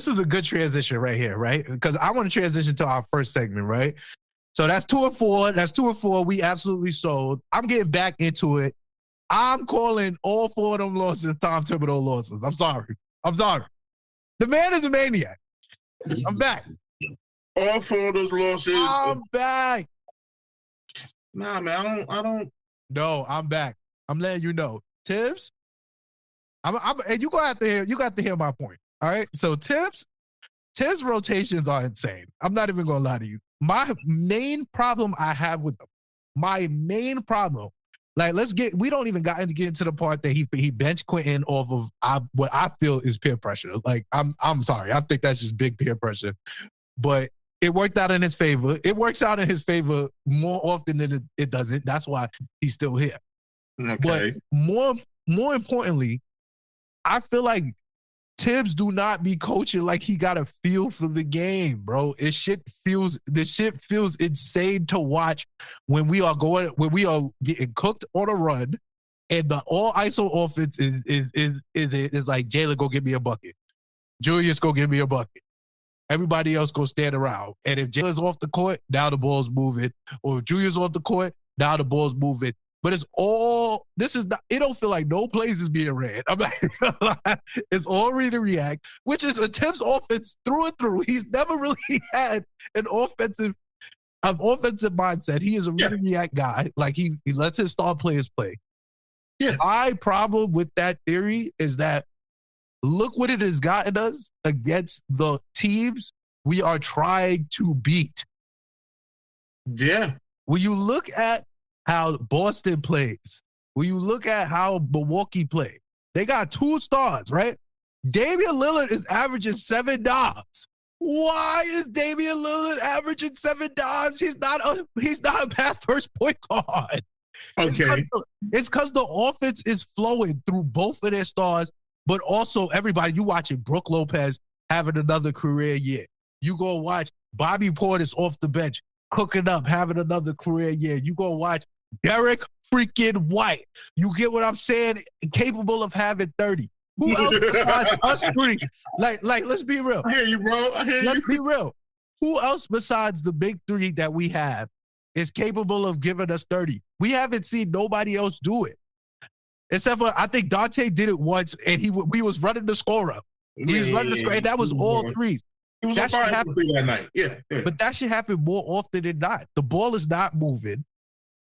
is a good transition right here, right? Because I want to transition to our first segment, right? So that's 2 of 4. That's 2 of 4. We absolutely sold. I'm getting back into it. I'm calling all 4 of them losses Tom Thibodeau losses. I'm sorry. The man is a maniac. I'm back. All 4 of those losses. I'm back. Nah, man, I don't. No, I'm back. I'm letting you know. Tibbs, and you got to hear my point. All right. So Tibbs rotations are insane. I'm not even gonna lie to you. My main problem I have with them, Like, we don't even get into the part that he benched Quentin off of what I feel is peer pressure. Like, I'm sorry. I think that's just big peer pressure. But it worked out in his favor. It works out in his favor more often than it doesn't. That's why he's still here. Okay. But more importantly, I feel like Tibbs do not be coaching like he got a feel for the game, bro. The shit feels insane to watch when we are getting cooked on a run, and the all ISO offense is like, Jalen, go get me a bucket. Julius, go get me a bucket. Everybody else go stand around. And if Jalen's off the court, now the ball's moving. Or if Julius off the court, now the ball's moving. But it don't feel like no plays is being ran. I'm like, it's all read and react, which is a Tibbs offense through and through. He's never really had an offensive mindset. He is a read and react guy. Like, he lets his star players play. Yeah. My problem with that theory is that look what it has gotten us against the teams we are trying to beat. Yeah. When you look at how Boston plays, when you look at how Milwaukee play, they got 2 stars, right? Damian Lillard is averaging 7 dimes. Why is Damian Lillard averaging 7 dimes? He's not a pass first point guard. Okay. It's because the offense is flowing through both of their stars, but also everybody, you watching Brook Lopez having another career year. You go watch Bobby Portis off the bench, cooking up, having another career year. You go watch Derek freaking White. You get what I'm saying? Capable of having 30. Who else besides us 3? Like, let's be real. I hear you, bro. Let's be real. Who else besides the big 3 that we have is capable of giving us 30? We haven't seen nobody else do it. Except for, I think Dante did it once, and we was running the score up. He was running the score, and that was all 3s. It was a fire that night. Yeah. But that should happen more often than not. The ball is not moving.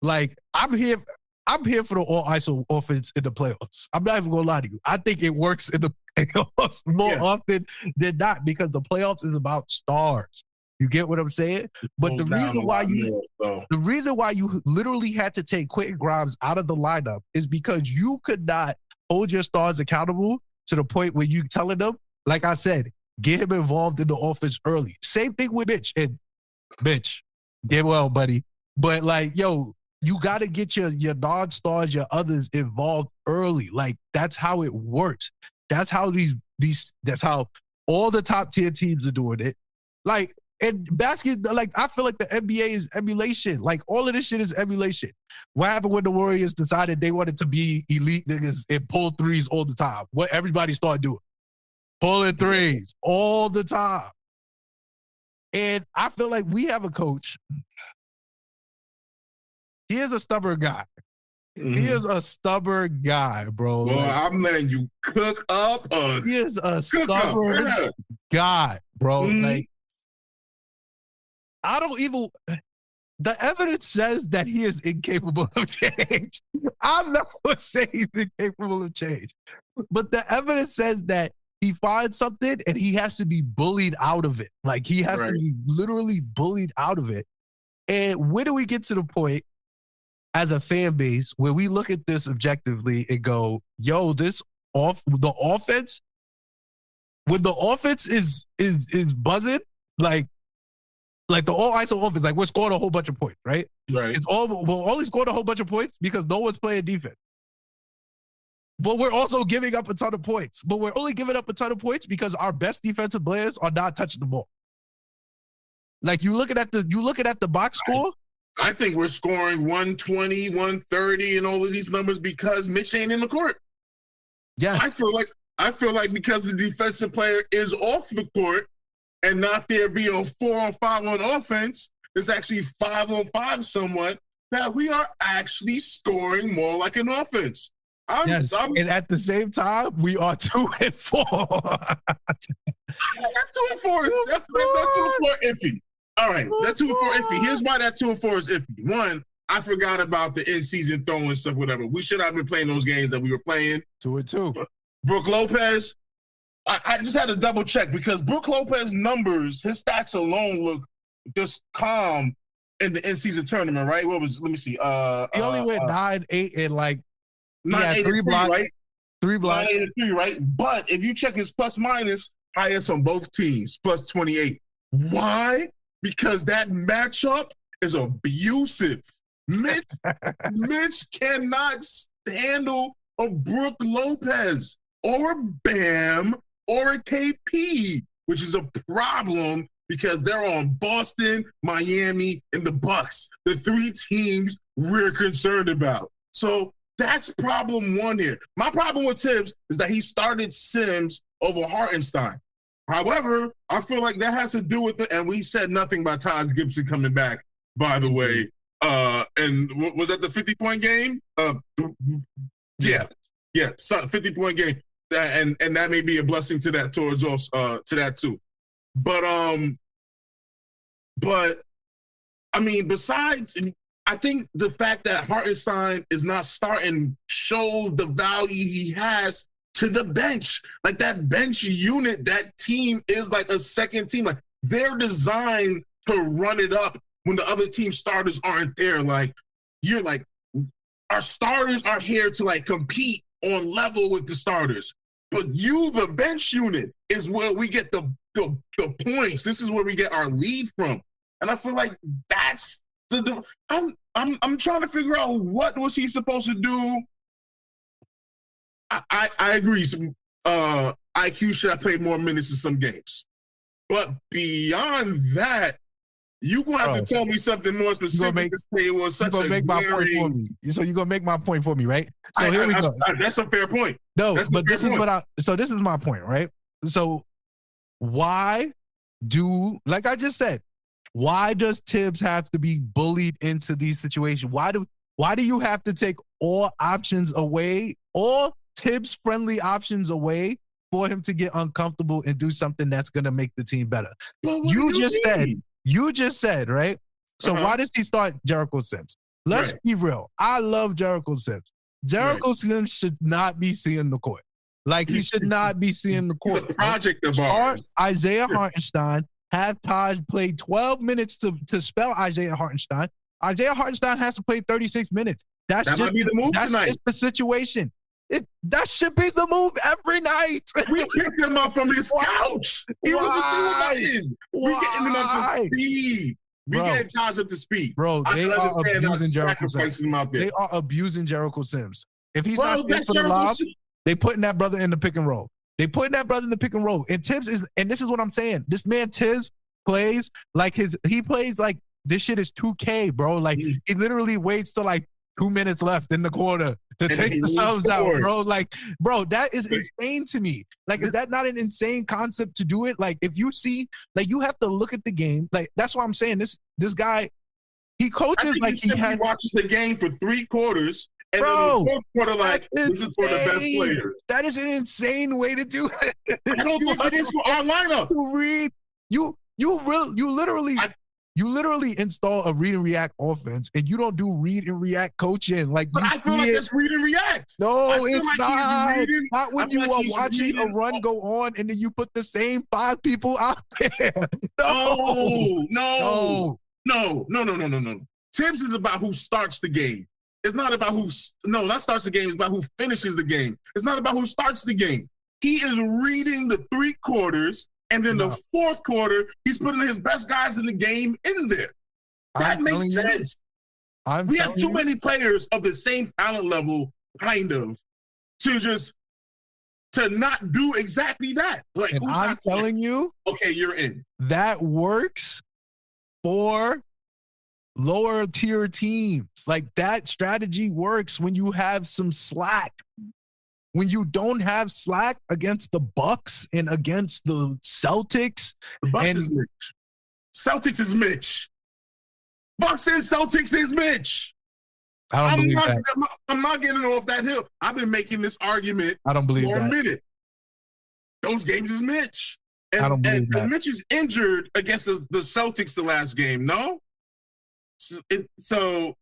Like, I'm here for the all ISO offense in the playoffs. I'm not even gonna lie to you. I think it works in the playoffs more often than not, because the playoffs is about stars. You get what I'm saying? But the reason why you literally had to take Quentin Grimes out of the lineup is because you could not hold your stars accountable to the point where you telling them, like I said, get him involved in the offense early. Same thing with Mitch. And Mitch, get well, buddy. But like, yo, you got to get your non-stars, your others involved early. Like, that's how it works. That's how that's how all the top tier teams are doing it. Like, and basketball, like, I feel like the NBA is emulation. Like, all of this shit is emulation. What happened when the Warriors decided they wanted to be elite niggas and pull 3s all the time? What everybody started doing? Pulling 3s all the time. And I feel like we have a coach. He is a stubborn guy. Mm-hmm. He is a stubborn guy, bro. Well, I'm letting you cook up. He is a stubborn guy, bro. Mm-hmm. Like, the evidence says that he is incapable of change. I'm not going to say he's incapable of change. But the evidence says that he finds something and he has to be bullied out of it. Like, he has to be literally bullied out of it. And when do we get to the point as a fan base where we look at this objectively and go, yo, the offense, when the offense is buzzing, like the all ISO offense, like, we're scoring a whole bunch of points, right? Right. We're only scoring a whole bunch of points because no one's playing defense. But we're also giving up a ton of points. But we're only giving up a ton of points because our best defensive players are not touching the ball. Like, you looking at the box score. I think we're scoring 120, 130, and all of these numbers because Mitch ain't in the court. Yeah. I feel like because the defensive player is off the court and not there being 4-on-5 on offense, it's actually 5-on-5 somewhat, that we are actually scoring more like an offense. And at the same time, we are 2-4. That 2-4 is iffy. All right, that 2-4 iffy. Here's why that 2-4 is iffy. One, I forgot about the in-season throwing stuff, whatever. We should have been playing those games that we were playing. 2-2. Brook Lopez, I just had to double check because Brook Lopez numbers, his stats alone look just calm in the in-season tournament, right? Let me see. He only went 9-8 and like 9-8 blocks, right? 3 blocks. 9-8 right? But if you check his plus minus, highest on both teams, plus 28. Why? Because that matchup is abusive. Mitch cannot handle a Brook Lopez or a Bam or a KP, which is a problem because they're on Boston, Miami, and the Bucks, the 3 teams we're concerned about. So that's problem 1 here. My problem with Tibbs is that he started Sims over Hartenstein. However, I feel like that has to do with it, and we said nothing about Taj Gibson coming back, by the way. And was that the 50-point game? Yeah, 50-point game. And that may be a blessing to that towards us, to that too. But I mean, besides, I think the fact that Hartenstein is not starting shows the value he has to the bench. Like that bench unit, that team is like a second team. Like they're designed to run it up when the other team starters aren't there. Like you're like, our starters are here to like compete on level with the starters. But you, the bench unit, is where we get the points. This is where we get our lead from. And I feel like that's I'm trying to figure out what was he supposed to do. I agree. IQ should have played more minutes in some games. But beyond that, you're going to have to tell me something more specific to say it was such a make my point for me. So you're going to make my point for me, right? So here we go. That's a fair point. No, but this is this is my point, right? So why like I just said, why does Tibbs have to be bullied into these situations? Why do you have to take all options away, all Tibbs-friendly options away for him to get uncomfortable and do something that's going to make the team better? You just said, right? So why does he start Jericho Sims? Let's be real. I love Jericho Sims. Jericho Sims should not be seeing the court. Like, he should not be seeing the court. He's a project of ours. Isaiah Hartenstein, have Taj play 12 minutes to spell Isaiah Hartenstein. Isaiah Hartenstein has to play 36 minutes. That might be the move tonight. That's just the situation. That should be the move every night. We picked him up from his couch. He wasn't doing nothing. We getting him up to speed. We getting Taj up to speed. Bro, they are abusing Jericho Sims. They are abusing Jericho Sims. If he's not there for the lob, they putting that brother in the pick and roll. And Tibbs is, and this is what I'm saying. This man Tibbs plays like this shit is 2K, bro. Like he literally waits till like 2 minutes left in the quarter to take the subs out, bro. Like, bro, that is insane to me. Like, is that not an insane concept to do it? Like, if you see, like, you have to look at the game. Like, that's why I'm saying this guy, he coaches like he watches the game for 3 quarters. And then the fourth quarter, like, this is for the best players. That is an insane way to do it. I don't think it is for our lineup. To read, you literally install a read and react offense, and you don't do read and react coaching. Like, but I feel like it's read and react. No, it's like not. Not when you are watching a run go on, and then you put the same 5 people out there. No. Tibbs is about who starts the game. It's not about not starts the game. It's about who finishes the game. It's not about who starts the game. He is reading the 3 quarters, and then the fourth quarter, he's putting his best guys in the game in there. That makes sense. We have too many players of the same talent level, kind of, to not do exactly that. Like, and I'm telling you, okay, you're in. That works for lower tier teams. Like, that strategy works when you have some slack. When you don't have slack against the Bucks and against the Celtics. The Bucks is Mitch. Celtics is Mitch. Bucks and Celtics is Mitch. I'm not getting off that hill. I've been making this argument for a minute. Those games is Mitch. And, I don't believe that. Mitch is injured against the Celtics the last game, no? So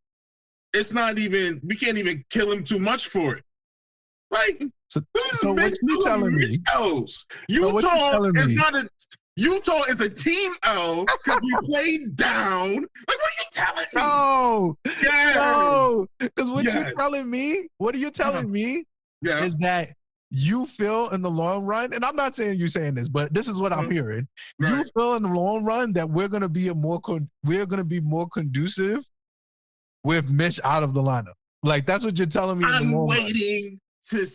it's not even, we can't even kill him too much for it. Like, so what you telling me? Utah is not Utah is a team L because we played down. Like, what are you telling me? No. Yes. No. Because what you're telling me, is that you feel in the long run, and I'm not saying you're saying this, but this is what I'm hearing. Right. You feel in the long run that we're going to be more conducive with Mitch out of the lineup. Like, that's what you're telling me. I'm waiting to.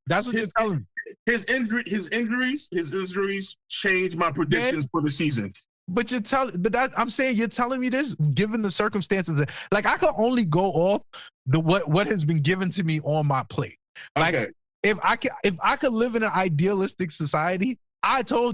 That's what you're telling me. His injuries changed my predictions for the season. But I'm saying you're telling me this given the circumstances. Like, I could only go off what has been given to me on my plate. Like, okay. If I could live in an idealistic society, I tell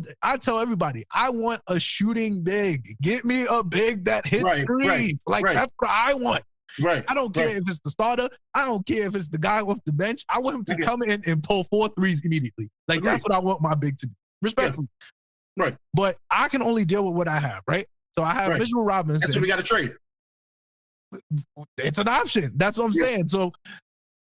everybody, I want a shooting big. Get me a big that hits threes. That's what I want. Right. I don't care if it's the starter. I don't care if it's the guy off the bench. I want him to come in and pull 4 threes immediately. Like, that's what I want my big to do. Respectfully. Yeah. Right. But I can only deal with what I have, right? So I have Mitchell Robinson. That's what we got to trade. It's an option. That's what I'm saying. So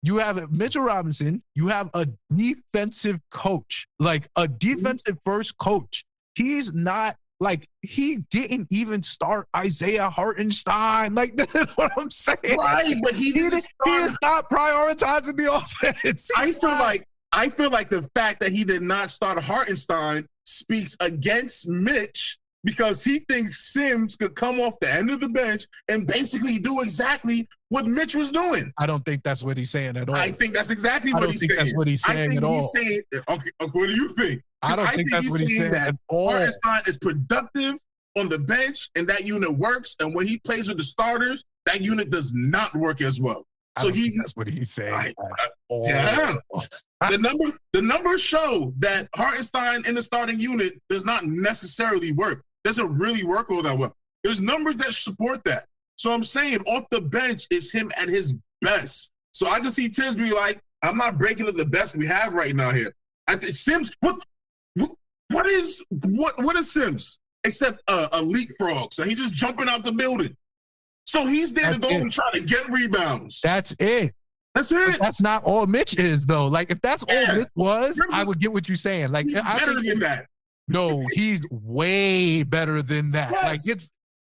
you have Mitchell Robinson. You have a defensive coach, like a defensive first coach. He's not like, he didn't even start Isaiah Hartenstein. Like, that's what I'm saying. Right, but he is not prioritizing the offense. I feel like the fact that he did not start Hartenstein speaks against Mitch, because he thinks Sims could come off the end of the bench and basically do exactly what Mitch was doing. I don't think that's what he's saying at all. I think that's exactly what he's saying. That's what he's saying at all. He's saying, okay, what do you think? I don't think that's what he's saying at all. Hartenstein is productive on the bench, and that unit works. And when he plays with the starters, that unit does not work as well. So that's what he's saying. Yeah. The numbers show that Hartenstein in the starting unit does not necessarily work. Doesn't really work all that well. There's numbers that support that. So I'm saying off the bench is him at his best. So I can see Tibbs be like, I'm not breaking to the best we have right now here. I think Sims, what is Sims except a leapfrog? So he's just jumping out the building. So he's there to go and try to get rebounds. That's it. That's it. But that's not all Mitch is, though. Like, if that's all Mitch was, I would get what you're saying. Like, he's better than that. No, he's way better than that. Yes. Like,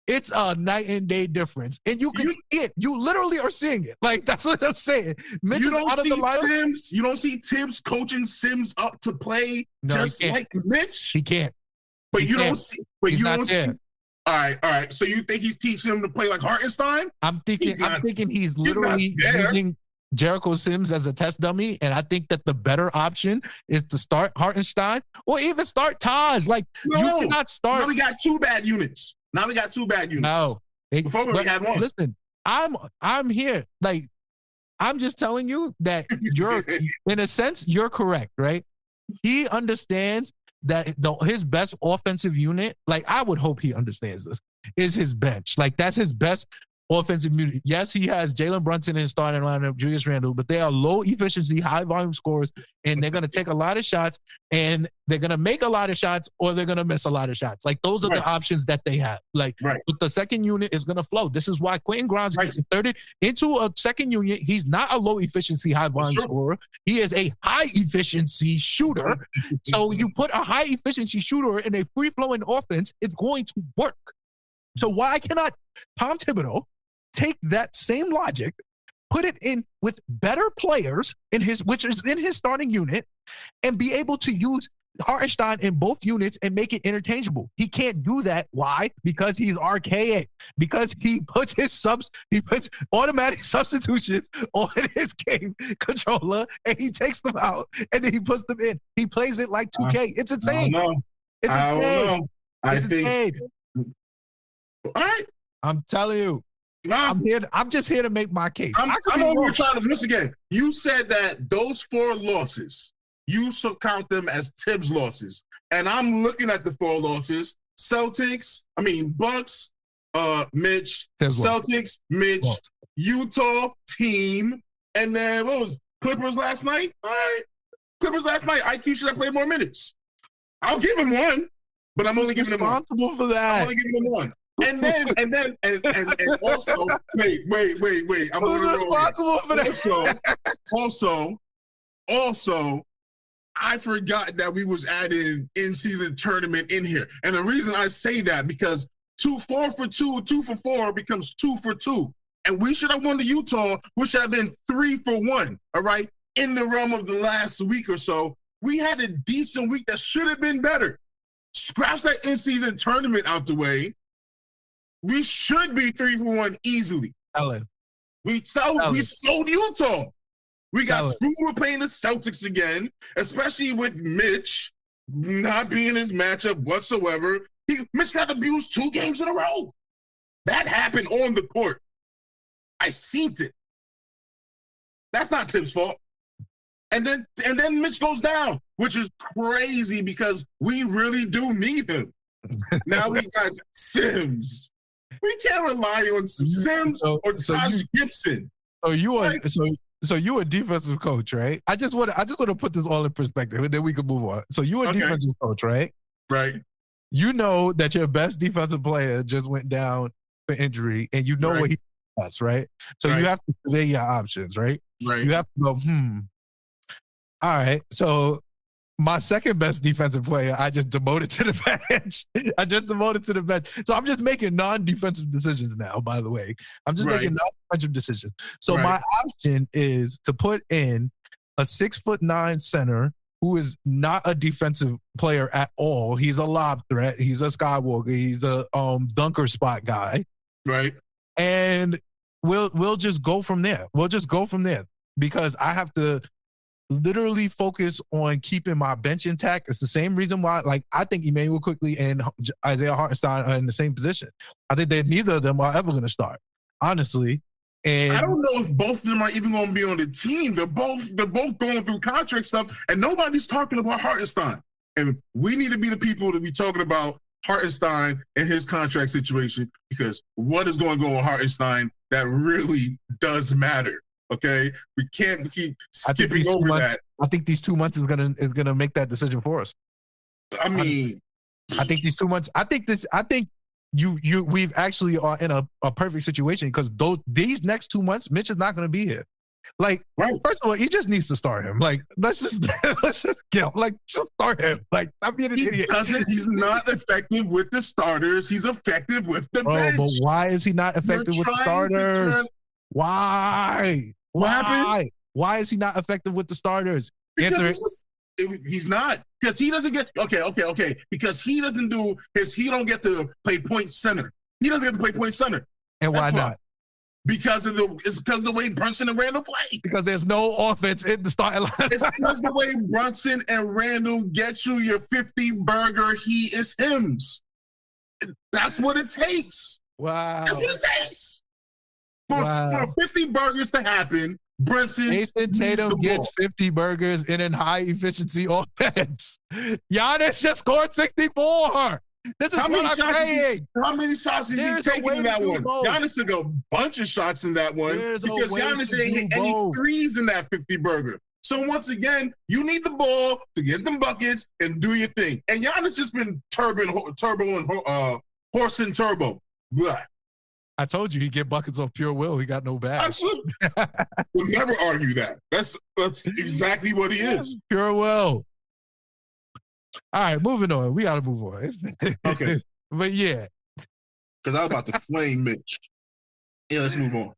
it's a night and day difference, and you can see it. You literally are seeing it. Like, that's what I'm saying. Mitch you don't see Sims. You don't see Tibbs coaching Sims up to play just like Mitch. He can't. But you don't see. But you don't see. All right. So you think he's teaching him to play like Hartenstein? I'm thinking he's literally using Jericho Sims as a test dummy, and I think that the better option is to start Hartenstein or even start Taj. Like, you cannot start. Now we got 2 bad units. No. Before we had 1. Listen, I'm here. Like, I'm just telling you that you're, in a sense, you're correct, right? He understands that his best offensive unit, like, I would hope he understands this, is his bench. Like, that's his best offensive unit. Yes, he has Jalen Brunson in his starting lineup, Julius Randle, but they are low efficiency, high volume scorers, and they're going to take a lot of shots, and they're going to make a lot of shots, or they're going to miss a lot of shots. Like, those are the options that they have. Like, but the second unit is going to flow. This is why Quentin Grimes gets inserted into a second unit. He's not a low efficiency, high volume scorer. He is a high efficiency shooter. So you put a high efficiency shooter in a free flowing offense, it's going to work. So why cannot Tom Thibodeau take that same logic, put it in with better players which is in his starting unit, and be able to use Hartenstein in both units and make it interchangeable? He can't do that. Why? Because he's archaic. Because he puts automatic substitutions on his game controller, and he takes them out, and then he puts them in. He plays it like 2K. It's insane. I think. All right. I'm telling you. I'm just here to make my case. I'm over trying to, once again, you said that those 4 losses, you count them as Tibbs losses. And I'm looking at the 4 losses. Bucks, Mitch, Tibbs Celtics, Mitch, Utah, team, and then what was Clippers last night? All right. Clippers last night. IQ should have played more minutes. I'll give him 1, but I'm only giving him 1. Responsible for that. I'm only giving him 1. And also, wait. I'm responsible for that. Also, I forgot that we was adding in-season tournament in here. And the reason I say that, because 4 for 2, 2 for 4 becomes 2 for 2. And we should have won the Utah, which should have been 3 for 1, all right? In the realm of the last week or so, we had a decent week that should have been better. Scratch that in-season tournament out the way. We should be 3 for 1 easily. Ellen. We sold Utah. We got Ellen. screwed with playing the Celtics again, especially with Mitch not being his matchup whatsoever. Mitch got abused 2 games in a row. That happened on the court. I seen it. That's not Tip's fault. And then Mitch goes down, which is crazy because we really do need him. Now we got Sims. We can't rely on Sims or Taj Gibson. So you a defensive coach, right? I just want to put this all in perspective, and then we can move on. So you a defensive coach, right? Right. You know that your best defensive player just went down for injury, and you know what he does, right? So you have to survey your options, right? Right. You have to go, all right, so my second best defensive player, I just demoted to the bench. So I'm just making non-defensive decisions now, by the way. I'm just making non-defensive decisions. So my option is to put in a 6'9" center who is not a defensive player at all. He's a lob threat. He's a skywalker. He's a dunker spot guy. Right. And we'll just go from there. Because I have to literally focus on keeping my bench intact. It's the same reason why, like, I think Immanuel Quickley and Isaiah Hartenstein are in the same position. I think that neither of them are ever going to start, honestly. And I don't know if both of them are even going to be on the team. They're both going through contract stuff, and nobody's talking about Hartenstein. And we need to be the people to be talking about Hartenstein and his contract situation, because what is going on with Hartenstein that really does matter. Okay, we can't keep skipping over that. I think these 2 months is gonna make that decision for us. I mean, I think these 2 months. I think we've actually are in a perfect situation, because these next 2 months, Mitch is not gonna be here. Like, first of all, he just needs to start him. Like, let's just start him. Like, I'm being an idiot. He's not effective with the starters. He's effective with the bench. But why is he not effective with the starters? Why? What happened? Why is he not effective with the starters? Because he's not. Because he doesn't get Because he don't get to play point center. He doesn't get to play point center. And why not? Because of the way Brunson and Randall play. Because there's no offense in the starting line. It's because the way Brunson and Randall get you your 50 burger. He is HIMs. That's what it takes. Wow. That's what it takes. For 50 burgers to happen, Brunson Jason Tatum gets 50 burgers in a high efficiency offense. Giannis just scored 64. This is what I'm saying. How many shots did he take in that one? Giannis took a bunch of shots in that one because Giannis ain't hit any threes in that 50 burger. So once again, you need the ball to get them buckets and do your thing. And Giannis just been turbo and horse and turbo. Blah. I told you he'd get buckets off pure will. He got no badge. We'll never argue that. That's exactly what he is. Pure will. All right, moving on. We got to move on. Okay. But yeah. Because I was about to flame Mitch. Yeah, let's move on.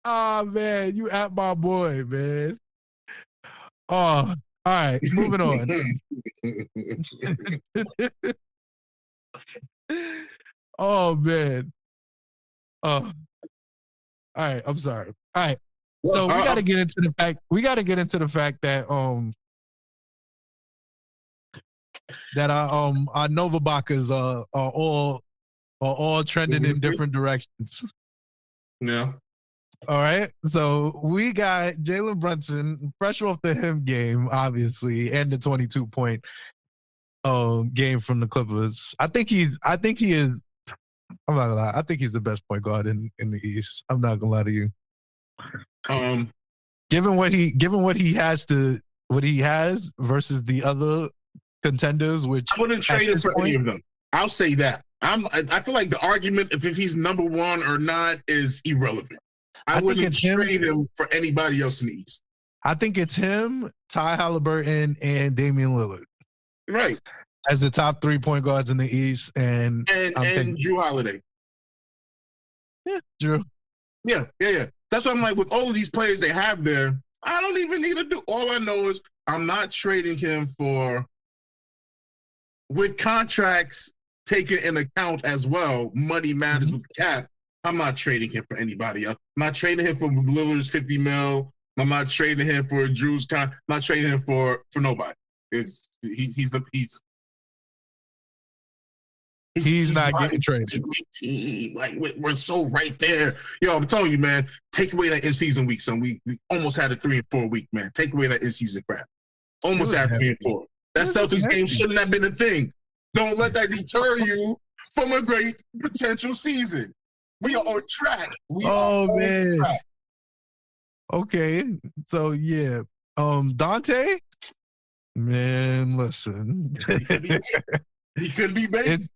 Oh, man. You at my boy, man. Oh, all right. Moving on. Oh, man. Oh, all right. I'm sorry. All right. So we got to get into the fact. We got to get into the fact that our Nova Bakas are all trending in different directions. Yeah. All right. So we got Jalen Brunson fresh off the HIM game, obviously, and the 22-point game from the Clippers. I think he is. I'm not gonna lie. I think he's the best point guard in the East. I'm not gonna lie to you. Given what he has versus the other contenders, which I wouldn't trade him for any of them. I'll say that. I feel like the argument if he's number one or not is irrelevant. I wouldn't trade him for anybody else in the East. I think it's him, Ty Halliburton, and Damian Lillard. Right. As the top 3 point guards in the East. And Drew Holiday. Yeah, Drew. Yeah. That's why I'm like, with all of these players they have there, I don't even need to do. All I know is I'm not trading him for, with contracts taken in account as well, money matters with the cap. I'm not trading him for anybody else. I'm not trading him for Lillard's $50 million. I'm not trading him for Drew's I'm not trading him for nobody. He's not getting traded. Like we're so right there. Yo, I'm telling you, man. Take away that in-season week, son. We almost had a 3-4 week, man. Take away that in-season crap. Almost had 3-4. That Celtics game shouldn't have been a thing. Don't let that deter you from a great potential season. We are on track. Man. Track. Okay, so yeah, Dante. Man, listen. He could be based.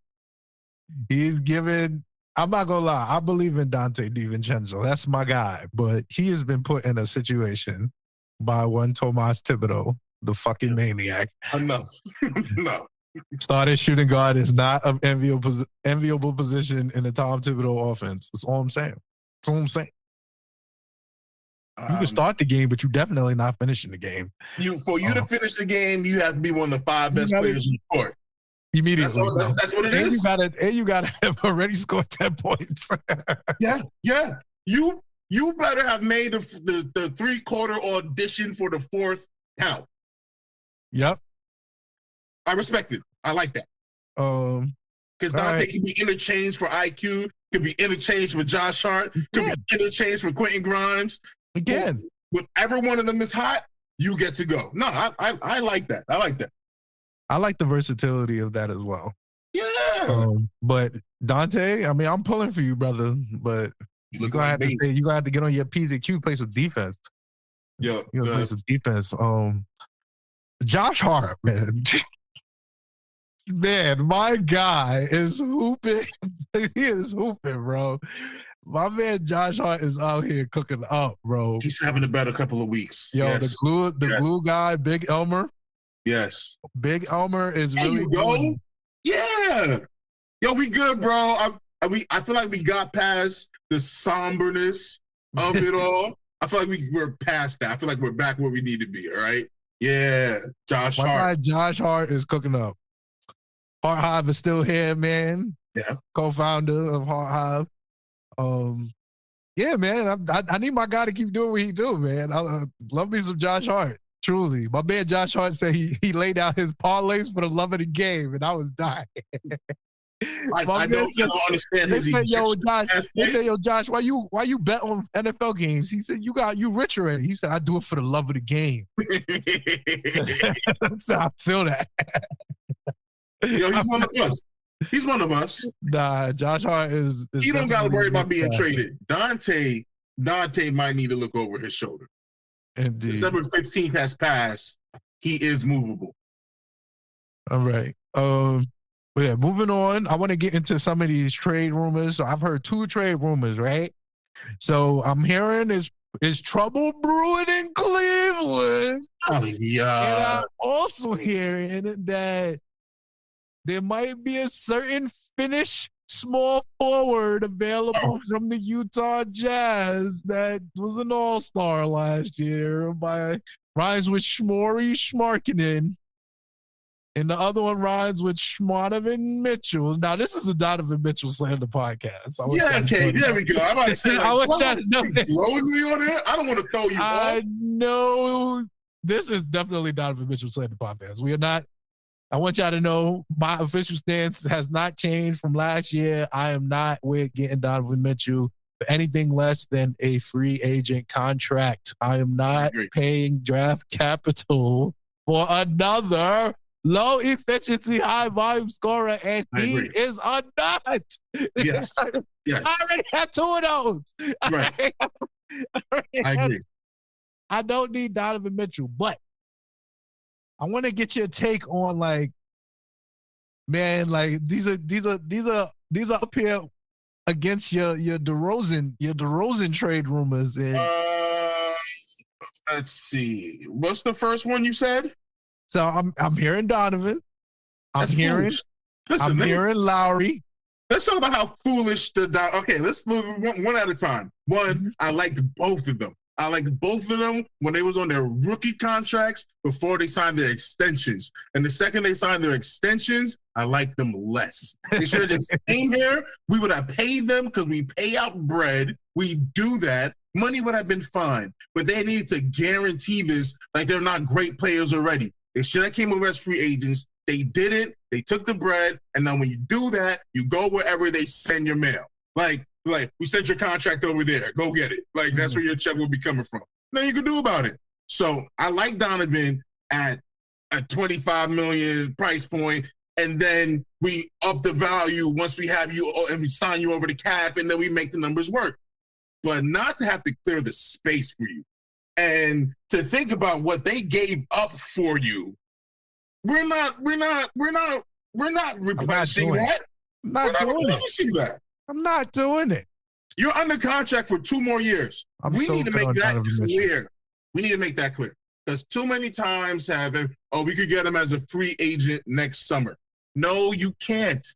He's given. I'm not gonna lie. I believe in Dante DiVincenzo. That's my guy. But he has been put in a situation by one Tomas Thibodeau, the fucking maniac. Enough. No. Starting shooting guard is not an enviable position in the Tom Thibodeau offense. That's all I'm saying. You can start the game, but you're definitely not finishing the game. For you to finish the game, you have to be one of the 5 best players in the court. Immediately. That's what it is. You gotta have already scored 10 points. Yeah. You better have made the 3-quarter audition for the 4th count. Yep. I respect it. I like that. Because Dante can be interchanged for IQ, could be interchanged for Josh Hart, could be interchanged for Quentin Grimes. Again, whatever one of them is hot, you get to go. No, I like that. I like that. I like the versatility of that as well. Yeah. But Dante, I mean, I'm pulling for you, brother. But you're gonna have to get on your P's and Q's, play some defense. Yeah. You gotta play some defense. Josh Hart, man. Man, my guy is hooping. He is hooping, bro. My man Josh Hart is out here cooking up, bro. He's having a better couple of weeks. Yo, yes. the glue guy, Big Elmer. Yes. Big Elmer is there really good. Yeah. Yo, we good, bro. I feel like we got past the somberness of it all. I feel like we're past that. I feel like we're back where we need to be, all right? Yeah. Josh Hart. My guy Josh Hart is cooking up. Hart Hive is still here, man. Yeah. Co-founder of Hart Hive. Yeah, man. I need my guy to keep doing what he do, man. I love me some Josh Hart. Truly, my man Josh Hart said he laid out his parlays for the love of the game, and I was dying. I don't understand his. They said, yo, Josh, why you bet on NFL games? He said, you rich already. He said, I do it for the love of the game. So I feel that. Yo, he's one of us. He's one of us. Nah, Josh Hart is he don't got to worry about being traded. Dante might need to look over his shoulder. Indeed. December 15th has passed. He is movable. All right. But yeah, moving on. I want to get into some of these trade rumors. So I've heard 2 trade rumors, right? So I'm hearing is trouble brewing in Cleveland. Oh, yeah. And I'm also hearing that there might be a certain Finnish small forward available from the Utah Jazz that was an all-star last year rhymes with Shmori Shmarkinen. And the other one rhymes with Donovan Mitchell. Now, this is a Donovan Mitchell slander podcast. Okay, there we go. I'm about to say, I was trying to know this. Me on there? I don't want to throw you off. I know this is definitely Donovan Mitchell slander podcast. We are not. I want y'all to know my official stance has not changed from last year. I am not with getting Donovan Mitchell for anything less than a free agent contract. I am not paying draft capital for another low efficiency, high volume scorer, and he is a nut. Yes. Yes. I already have 2 of those. Right. I agree. I don't need Donovan Mitchell, but I want to get your take on these are up here against your DeRozan trade rumors. And Let's see. What's the first one you said? So I'm hearing Donovan. I'm That's hearing foolish. Listen, I'm hearing Lauri. let's talk about how foolish okay, let's move one at a time. One, I liked both of them. I liked both of them when they was on their rookie contracts before they signed their extensions. And the second they signed their extensions, I liked them less. They should have just came here. We would have paid them because we pay out bread. We do that. Money would have been fine. But they need to guarantee this like they're not great players already. They should have came with as free agents. They didn't. They took the bread. And now when you do that, you go wherever they send your mail. Like we sent your contract over there. Go get it. Like that's where your check will be coming from. Nothing you can do about it. So I like Donovan at a 25 million price point, and then we up the value once we have you and we sign you over the cap, and then we make the numbers work. But not to have to clear the space for you, and to think about what they gave up for you. We're not replacing that. I'm not doing that. I'm not doing it. You're under contract for 2 more years. We need to make that clear. We need to make that clear. Because too many times we could get him as a free agent next summer. No, you can't.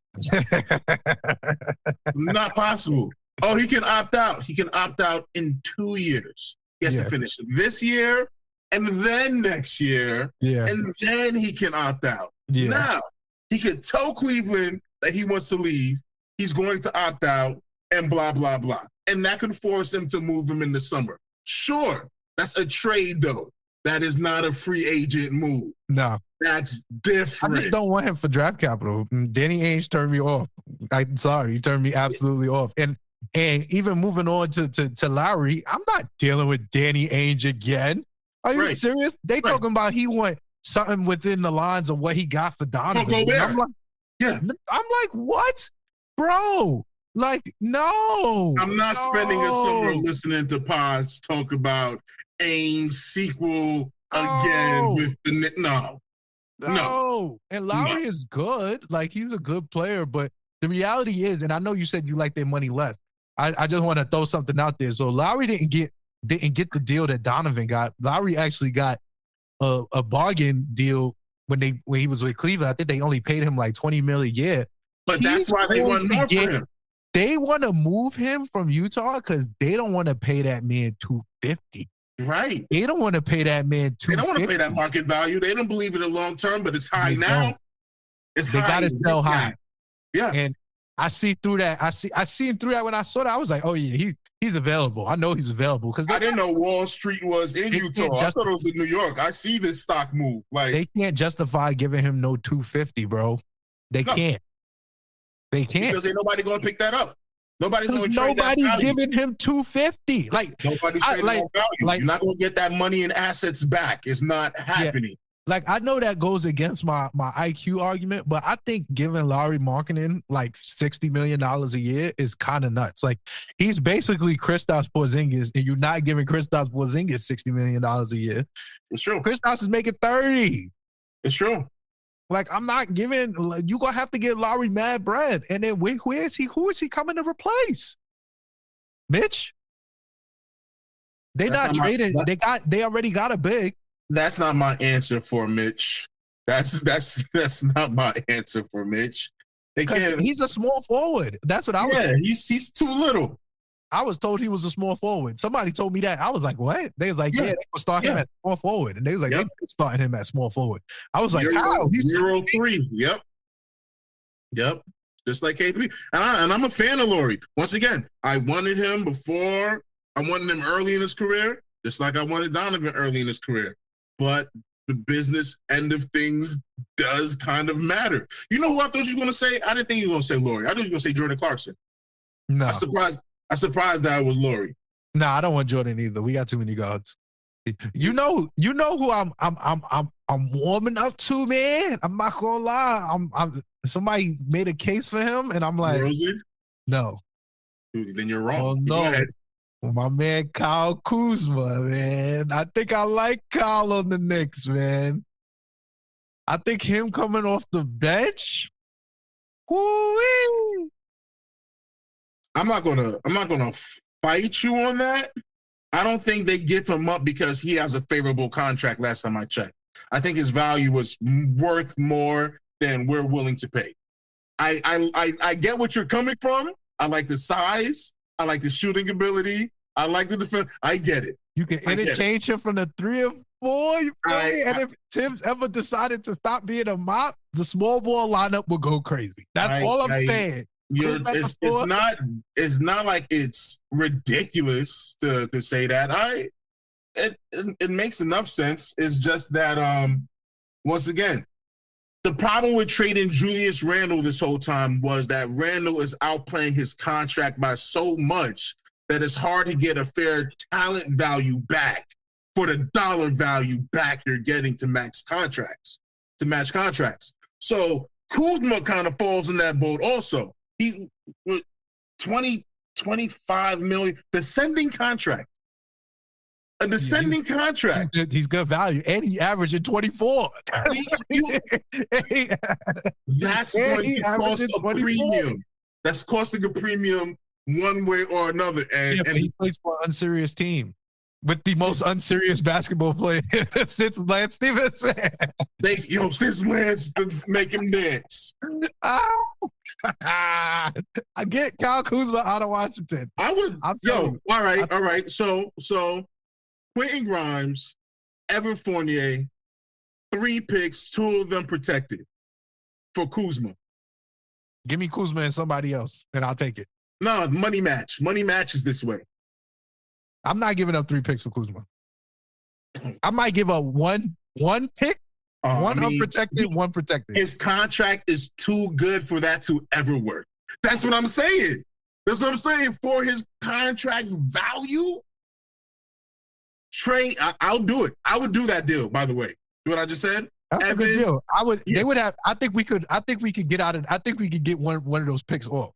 Not possible. Oh, he can opt out. He can opt out in 2 years. He has to finish this year and then next year. Yeah. And then he can opt out. Yeah. Now, he could tell Cleveland that he wants to leave. He's going to opt out and blah, blah, blah. And that could force him to move him in the summer. Sure, that's a trade, though. That is not a free agent move. No. That's different. I just don't want him for draft capital. Danny Ainge turned me off. I'm sorry. He turned me absolutely off. And even moving on to Lauri, I'm not dealing with Danny Ainge again. Are you serious? They talking about he want something within the lines of what he got for Donovan. I'm like, what? Bro, like, no. I'm not spending a summer listening to pods talk about Ainge sequel again with the No. And Lauri is good. Like, he's a good player, but the reality is, and I know you said you like their money less. I just want to throw something out there. So Lauri didn't get the deal that Donovan got. Lauri actually got a bargain deal when he was with Cleveland. I think they only paid him like $20 million a year. But that's why they want more for him. They want to move him from Utah because they don't want to pay that man $250. Right. They don't want to pay that man $250. They don't want to pay that market value. They don't believe in the long term, but it's high now. It's they high. They got to sell high. Yeah. And I see through that. I seen through that when I saw that. I was like, oh yeah, he's available. I know he's available because I didn't know Wall Street was in Utah. I thought it was in New York. I see this stock move. Like they can't justify giving him no $250, bro. They can't. They can't because ain't nobody gonna pick that up. Nobody's giving him $250. Like nobody's trading that value. Like, you're not gonna get that money and assets back. It's not happening. Yeah. Like I know that goes against my IQ argument, but I think giving Lauri Markkanen like $60 million a year is kind of nuts. Like he's basically Kristaps Porzingis, and you're not giving Kristaps Porzingis $60 million a year. It's true. Kristaps is making 30. It's true. Like I'm not giving. You gonna have to give Lauri mad bread, and then who is he? Who is he coming to replace? Mitch. They not trading. They already got a big. That's not my answer for Mitch. That's not my answer for Mitch. They can't. He's a small forward. That's what I was. Yeah, he's too little. I was told he was a small forward. Somebody told me that. I was like, what? They was like, they will start him at small forward. And they was like, they starting him at small forward. I was like, how? He's 0-3. Yep. Just like KP. And I'm a fan of Lauri. Once again, I wanted him before. I wanted him early in his career, just like I wanted Donovan early in his career. But the business end of things does kind of matter. You know who I thought you were going to say? I didn't think you were going to say Lauri. I thought you were going to say Jordan Clarkson. No. I'm surprised that it was Lauri. No, I don't want Jordan either. We got too many guards. You know who I'm warming up to, man. I'm not gonna lie. Somebody made a case for him, and I'm like, Rosie? No. Then you're wrong. Oh no. My man Kyle Kuzma, man. I think I like Kyle on the Knicks, man. I think him coming off the bench. Woo-wee. I'm not gonna fight you on that. I don't think they give him up because he has a favorable contract last time I checked. I think his value was worth more than we're willing to pay. I get what you're coming from. I like the size. I like the shooting ability. I like the defense. I get it. You can interchange him from the 3 or 4. You feel me? And if Tibbs ever decided to stop being a mop, the small ball lineup will go crazy. That's all I'm saying. It's not like it's ridiculous to say that. It makes enough sense. It's just that once again, the problem with trading Julius Randle this whole time was that Randle is outplaying his contract by so much that it's hard to get a fair talent value back for the dollar value back you're getting to match contracts. So Kuzma kind of falls in that boat also. He 25 million descending contract. A descending contract. He's good value, and he averaged 24. That's going to cost a premium. That's costing a premium one way or another. And he plays for an unserious team with the most unserious basketball player since Lance Stephenson. Since Lance to make him dance. I get Kyle Kuzma out of Washington. All right. So Quentin Grimes, Evan Fournier, 3 picks, 2 of them protected for Kuzma. Give me Kuzma and somebody else, and I'll take it. No, money match. Money matches this way. I'm not giving up 3 picks for Kuzma. I might give up one pick, unprotected, 1 protected. His contract is too good for that to ever work. That's what I'm saying. For his contract value, trade. I'll do it. I would do that deal. By the way, what I just said. That's a good deal. I would. Yeah. They would have. I think we could get out of. I think we could get one of those picks off.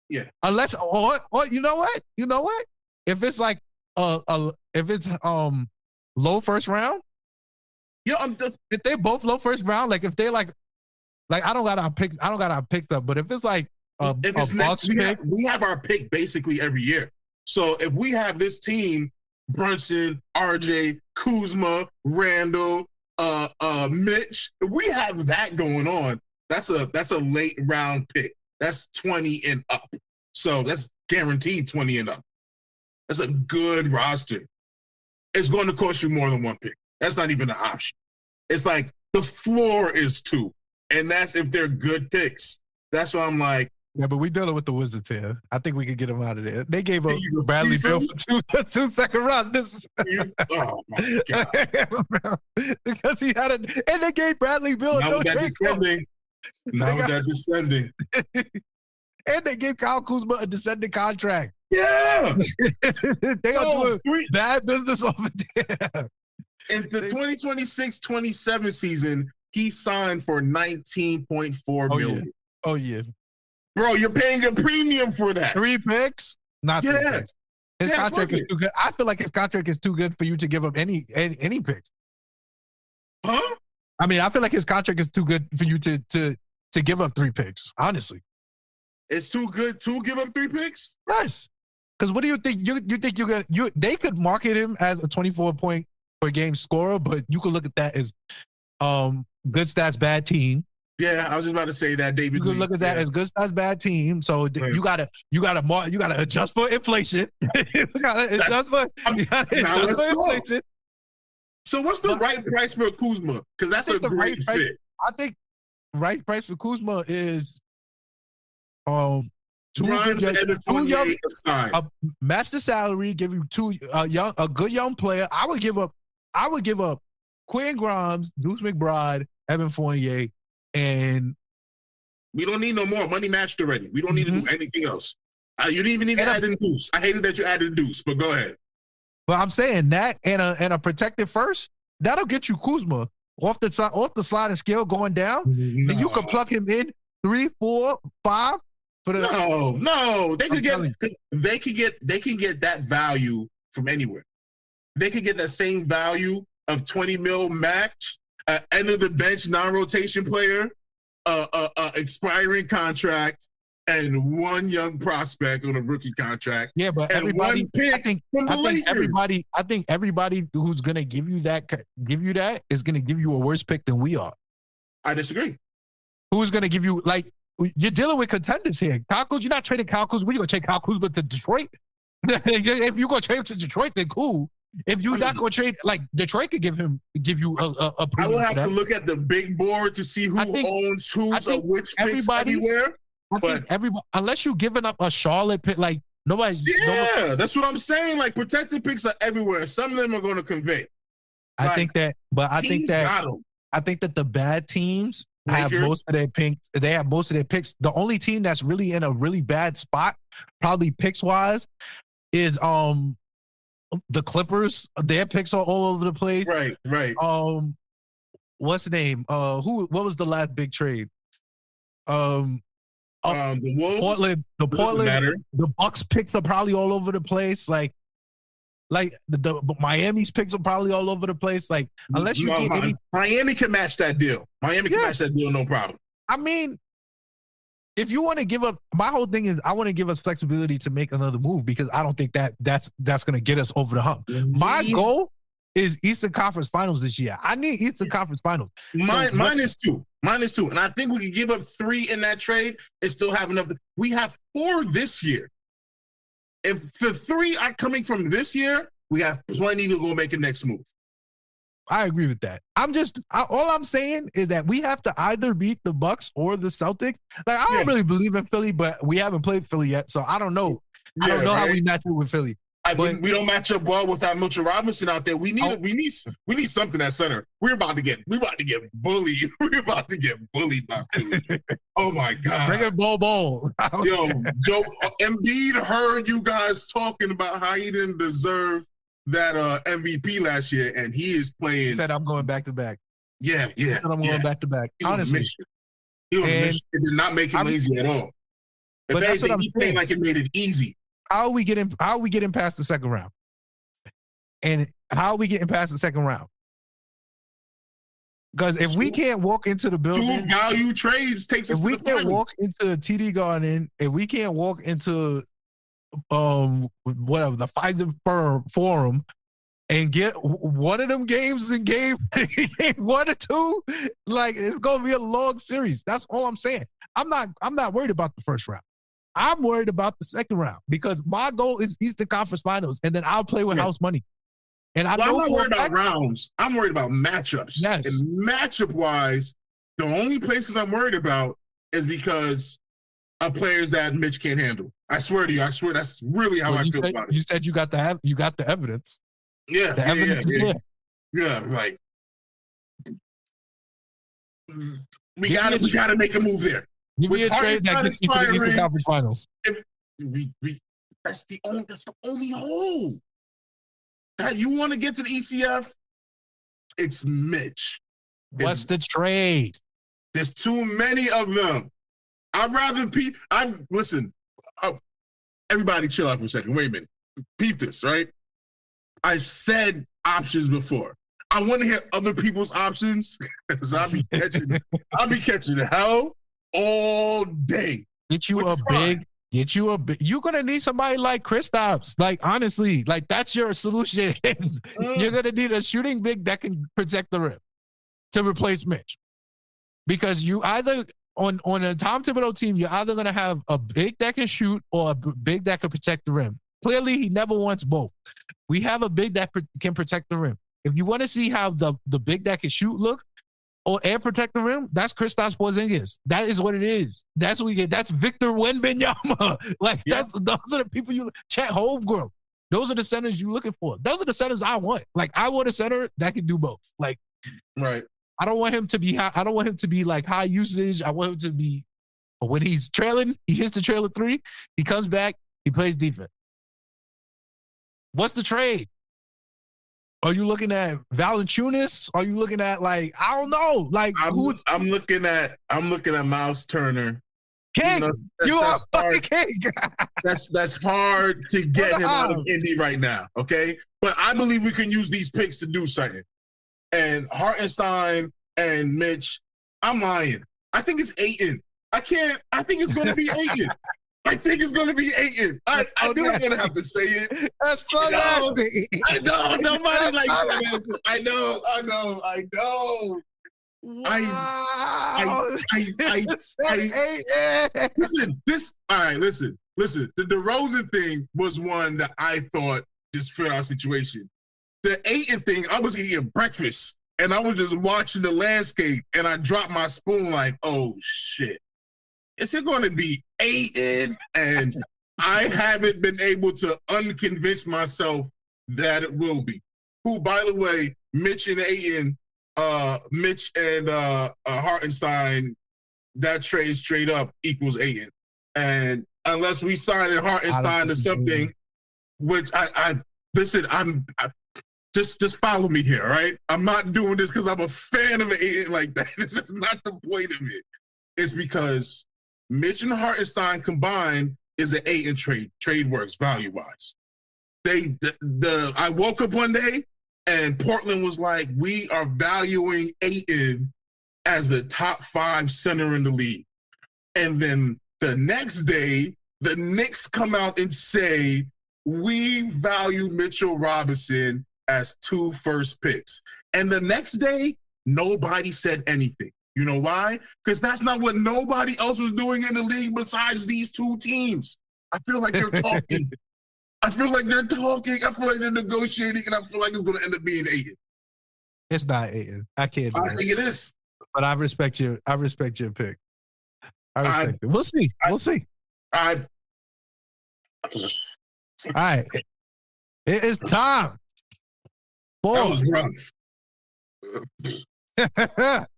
Yeah. Unless, or you know what? If it's like if it's low first round. Yeah. If they both low first round, like if they like I don't got our picks up, but if it's like if it's next, we have our pick basically every year. So if we have this team. Brunson, RJ, Kuzma, Randall, Mitch. If we have that going on, that's a late round pick. That's 20 and up. So that's guaranteed 20 and up. That's a good roster. It's going to cost you more than 1 pick. That's not even an option. It's like the floor is 2, and that's if they're good picks. That's why I'm like. Yeah, but we dealing with the Wizards here. I think we could get them out of there. They gave up Bradley Beal for 2 second rounds. Oh my God! Because he had and they gave Bradley Beal no trade. Now with that descending, and they gave Kyle Kuzma a descending contract. Yeah, they are doing bad business over there. In the 2026-27 season, he signed for $19.4 million. Oh yeah. Bro, you're paying a premium for that. 3 picks? Not 3 picks. His contract is too good. I feel like his contract is too good for you to give up any picks. Huh? I mean, I feel like his contract is too good for you to give up 3 picks, honestly. It's too good to give up 3 picks? Yes. Because what do you think? You think they could market him as a 24-point per game scorer, but you could look at that as good stats, bad team. Yeah, I was just about to say that, David. You can look at that as good stats, bad team. So you gotta adjust for inflation. you gotta adjust for inflation. So what's the right price for Kuzma? Because that's a great fit. I think right price for Kuzma is match the salary, give you a good young player. I would give up Quentin Grimes, Deuce McBride, Evan Fournier. And we don't need no more. Money matched already. We don't need to do anything else. You didn't even need to add in Deuce. I hated that you added Deuce, but go ahead. But I'm saying that and a protected first, that'll get you Kuzma off the sliding scale going down. No. And you can plug him in 3, 4, 5 for the. No. They can get that value from anywhere. They could get that same value of 20 mil max. End of the bench non-rotation player, expiring contract, and one young prospect on a rookie contract. Yeah, but and everybody, one pick from the Lakers. I think everybody who's gonna give you that is gonna give you a worse pick than we are. I disagree. Who's gonna give you, like, you're dealing with contenders here? Calcos, you're not trading Calcos. What are you gonna trade Calcos with the Detroit? If you're gonna trade to Detroit, then cool. If you're not gonna trade, like, Detroit could give you a I will have to look at the big board to see who owns who's of which picks everywhere. But everybody, unless you're giving up a Charlotte pick, like nobody's. Yeah, that's what I'm saying. Like, protected picks are everywhere. Some of them are going to convey. I think that the bad teams have most of their picks. They have most of their picks. The only team that's really in a really bad spot, probably picks wise, is the Clippers. Their picks are all over the place. Right. What's the name? What was the last big trade? The Wolves, the Bucks picks are probably all over the place. Like the Miami's picks are probably all over the place. Like, unless you get any, Miami can match that deal. Miami can match that deal, no problem. I mean, if you want to give up, my whole thing is I want to give us flexibility to make another move, because I don't think that's going to get us over the hump. My goal is Eastern Conference Finals this year. I need Eastern Conference Finals. Mine is two. And I think we can give up 3 in that trade and still have enough. We have 4 this year. If the 3 are coming from this year, we have plenty to go make a next move. I agree with that. All I'm saying is that we have to either beat the Bucks or the Celtics. Like, I don't really believe in Philly, but we haven't played Philly yet, so I don't know. I don't know how we match up with Philly. We don't match up well without Mitchell Robinson out there. We need something at center. We're about to get bullied. We're about to get bullied by Philly. Oh my God. Bring it Bo. Yo, Joe Embiid heard you guys talking about how he didn't deserve that MVP last year, and he is playing. He said, I'm going back to back. Yeah. He said, I'm going back to back. Honestly. He was it did not make him lazy at all. If anything, he played like it made it easy. How are we getting past the second round? And how are we getting past the second round? Because if we can't walk into the building, 2 value trades takes us to the finals. If we can't walk into TD Garden, if we can't walk into whatever the Pfizer Forum and get one of them games in game 1 or 2, like, it's gonna be a long series. That's all I'm saying. I'm not worried about the first round. I'm worried about the second round, because my goal is Eastern Conference Finals, and then I'll play with house money. And I'm not worried about rounds. I'm worried about matchups. Yes. And matchup-wise, the only places I'm worried about is because of players that Mitch can't handle. I swear to you. That's really how I feel about it. You said you got the evidence. Yeah. The evidence is here. Yeah, like, we gotta make a move there. Give me a trade that gets you to the Eastern Conference Finals. That's the only hole. That you want to get to the ECF, it's Mitch. What's the trade? There's too many of them. I'd rather listen. Everybody chill out for a second. Wait a minute. Peep this, right? I've said options before. I want to hear other people's options, because I'll be catching hell all day. You're gonna need somebody like Kristaps. Like, honestly, like, that's your solution. You're gonna need a shooting big that can protect the rim to replace Mitch, because you either on a Tom Thibodeau team, you're either gonna have a big that can shoot or a big that can protect the rim. Clearly, he never wants both. We have a big that can protect the rim. If you want to see how the big that can shoot look or air protect the rim, that's Kristaps Porzingis. That is what it is. That's what we get. That's Victor Wembanyama. Like, those are the people Chet Holmgren. Those are the centers you're looking for. Those are the centers I want. Like, I want a center that can do both. Like, right. I don't want him to be like high usage. I want him to be, when he's trailing, he hits the trailer 3, he comes back, he plays defense. What's the trade? Are you looking at Valanciunas? Are you looking at, like, I don't know, like, I'm looking at Miles Turner. King, you are fucking king. that's hard to get him out of Indy right now, okay? But I believe we can use these picks to do something. And Hartenstein and Mitch, I'm lying. I think it's Ayton. I can't. I think it's going to be Ayton. I think it's going to be Ayton. I knew I'm going to have to say it. That's so nasty. I know. Nobody likes that answer. I know. Wow. Listen. The DeRozan thing was one that I thought just fit our situation. The Ayton thing, I was eating breakfast and I was just watching the landscape and I dropped my spoon like, oh shit. Is it going to be Ayton? And I haven't been able to unconvince myself that it will be. Who, by the way, Mitch and Hartenstein, that trade straight up equals Ayton. And unless we sign in Hartenstein to something, which just follow me here, right? I'm not doing this because I'm a fan of Ayton like that. This is not the point of it. It's because Mitch and Hartenstein combined is an Ayton trade. Trade works value-wise. I woke up one day and Portland was like, we are valuing Ayton as the top 5 center in the league. And then the next day, the Knicks come out and say, we value Mitchell Robinson as 2 first picks. And the next day, nobody said anything. You know why? Because that's not what nobody else was doing in the league besides these 2 teams. I feel like they're talking. I feel like they're negotiating, and I feel like it's going to end up being Ayton. It's not Ayton. I can't do I think it is. But I respect your pick. I respect it. We'll see. All right. It is time. That was rough.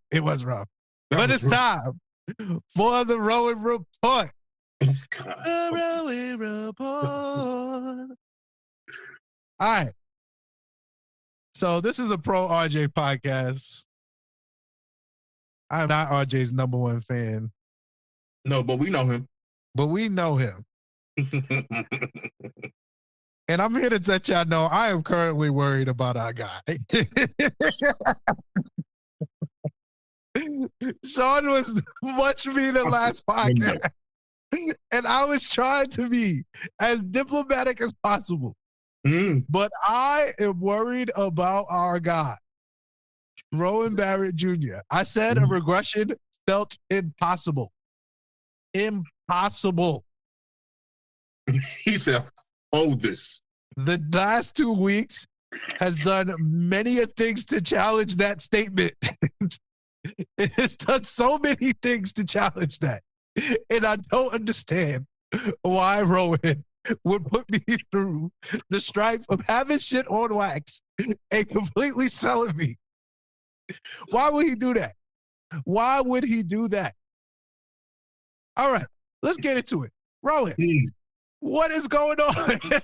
It was rough. But it's time for the Rowan Report. The Rowan Report. All right. So this is a pro RJ podcast. I'm not RJ's number 1 fan. No, but we know him. And I'm here to let y'all know I am currently worried about our guy. Sean was much meaner last podcast. And I was trying to be as diplomatic as possible. But I am worried about our guy, Rowan Barrett Jr. I said a regression felt impossible. Impossible. He said, hold this. The last 2 weeks has done many things to challenge that statement. It has done so many things to challenge that. And I don't understand why Rowan would put me through the strife of having shit on wax and completely selling me. Why would he do that? Why would he do that? All right, let's get into it. Rowan, what is going on? I'm trying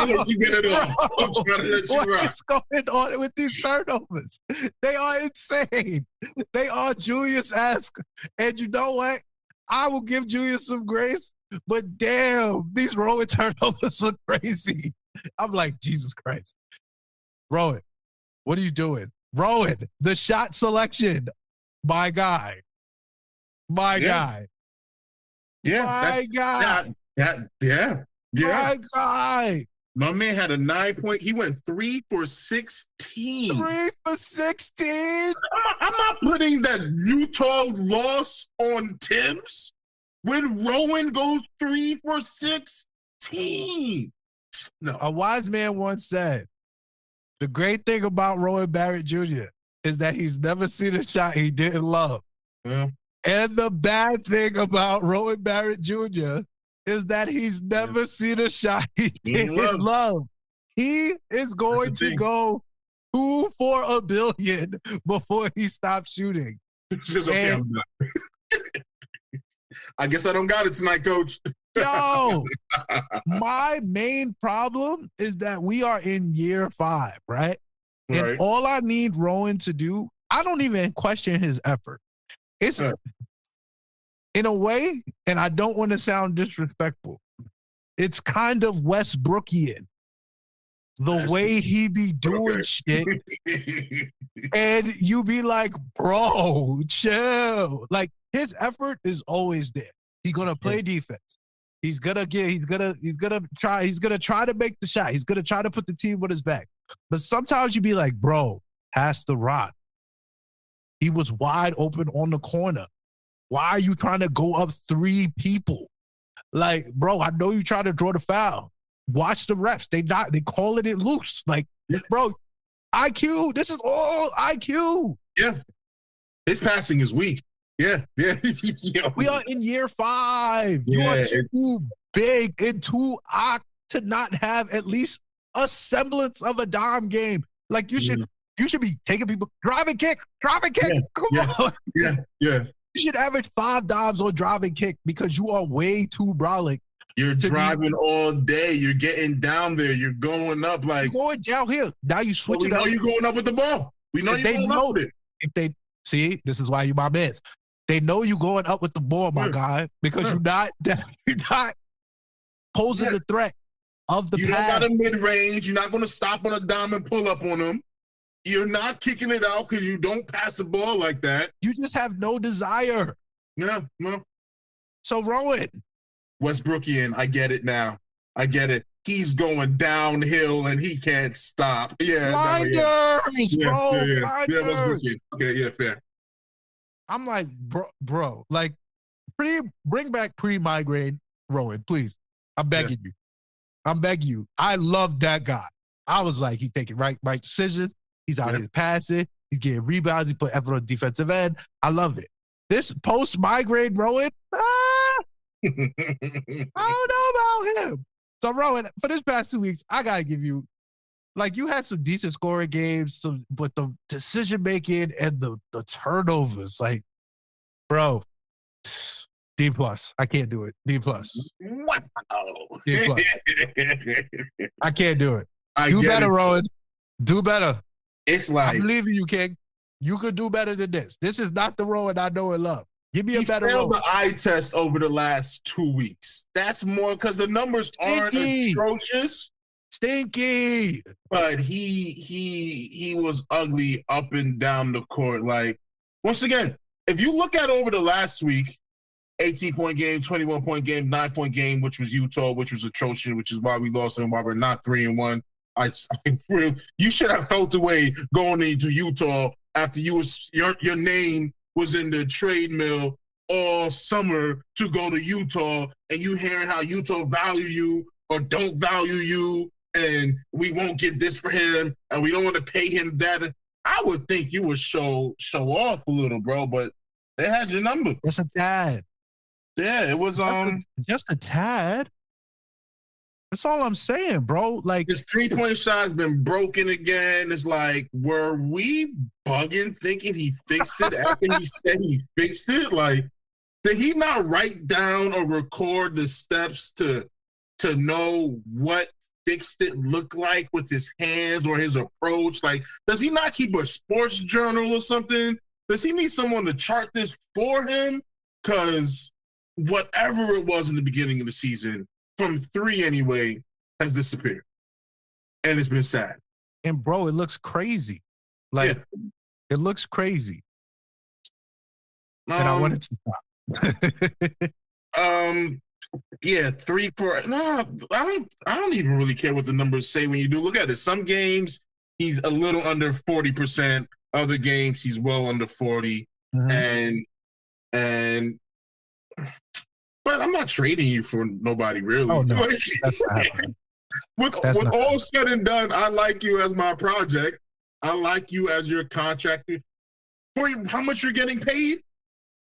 to let you get it on. I'm trying to let you rock. What is going on with these turnovers? They are insane. They are Julius-esque. And you know what? I will give Julius some grace, but damn, these Rowan turnovers look crazy. I'm like, Jesus Christ. Rowan, what are you doing? Rowan, the shot selection. My guy. My guy. Yeah. My guy. Yeah. My guy. My man had a 9-point. He went 3 for 16. 3 for 16? I'm not putting that Utah loss on Tibbs when Rowan goes 3 for 16. No. A wise man once said, the great thing about Rowan Barrett Jr. is that he's never seen a shot he didn't love. Yeah. And the bad thing about Rowan Barrett Jr. is that he's never seen a shot he didn't love. He is going to go 2 for $1 billion before he stops shooting. Okay, I'm done. I guess I don't got it tonight, Coach. Yo, my main problem is that we are in year 5, right? And all I need Rowan to do, I don't even question his effort. It's in a way, and I don't want to sound disrespectful, it's kind of Westbrookian. the way he be doing shit, and you be like, bro, chill. Like, his effort is always there. He's gonna play defense. He's gonna try to make the shot. He's gonna try to put the team with his back. But sometimes you be like, bro, pass the rock. He was wide open on the corner. Why are you trying to go up 3 people? Like, bro, I know you trying to draw the foul. Watch the refs. They calling it loose. Like, bro, IQ. This is all IQ. Yeah. His passing is weak. Yeah. We are in year 5. You are too big and too to not have at least a semblance of a dime game. Like, you should be taking people drive and kick. Come on. Yeah. You should average 5 dimes on drive and kick because you are way too brolic. You're driving all day. You're getting down there. You're going up like you're going downhill. Now you switch it up. We know you're going up with the ball. We know you're going up with it. If they see, this is why you my man. They know you going up with the ball, my guy, because you're not posing the threat of the pass. You don't got a mid-range. You're not going to stop on a diamond pull-up on them. You're not kicking it out because you don't pass the ball like that. You just have no desire. Yeah, no. So, Rowan. Westbrookian, I get it now. I get it. He's going downhill and he can't stop. Yeah. Blinders, bro. Yeah, Westbrookian. Okay, yeah, fair. I'm like, bro, like, bring back pre-migraine Rowan, please. I'm begging you. I love that guy. I was like, he's taking right decisions. He's out here passing. He's getting rebounds. He put effort on defensive end. I love it. This post-migraine Rowan, I don't know about him. So, Rowan, for this past 2 weeks, I got to give you, like, you had some decent scoring games, but the decision-making and the turnovers, like, bro, D+. I can't do it. D+. Wow. D+. I can't do it. Do better, Rowan. Do better. It's like, I believe in you, King. You could do better than this. This is not the Rowan I know and love. Give me a better Rowan. He failed the eye test over the last 2 weeks. That's more because the numbers aren't atrocious. Stinky. But he was ugly up and down the court. Like, once again, if you look at over the last week, 18-point game, 21-point game, 9-point game, which was Utah, which was atrocious, which is why we lost and why we're not 3-1. You should have felt the way going into Utah after your name was in the trade mill all summer to go to Utah, and you hearing how Utah value you or don't value you, and we won't get this for him, and we don't want to pay him that. I would think you would show off a little, bro, but they had your number. Just a tad. Yeah, it was just a tad. That's all I'm saying, bro. Like, his 3-point shot's been broken again. It's like, were we bugging thinking he fixed it after he said he fixed it? Like, did he not write down or record the steps to know what fixed it looked like with his hands or his approach? Like, does he not keep a sports journal or something? Does he need someone to chart this for him? Because whatever it was in the beginning of the season, from 3 anyway, has disappeared. And it's been sad. And, bro, it looks crazy. Like, It looks crazy. And I wanted to stop. Yeah, 3 for no, I don't even really care what the numbers say when you do look at it. Some games he's a little under 40%, other games he's well under 40. Mm-hmm. And but I'm not trading you for nobody really. Oh no. With all said and done, I like you as my project. I like you as your contractor. For how much you're getting paid,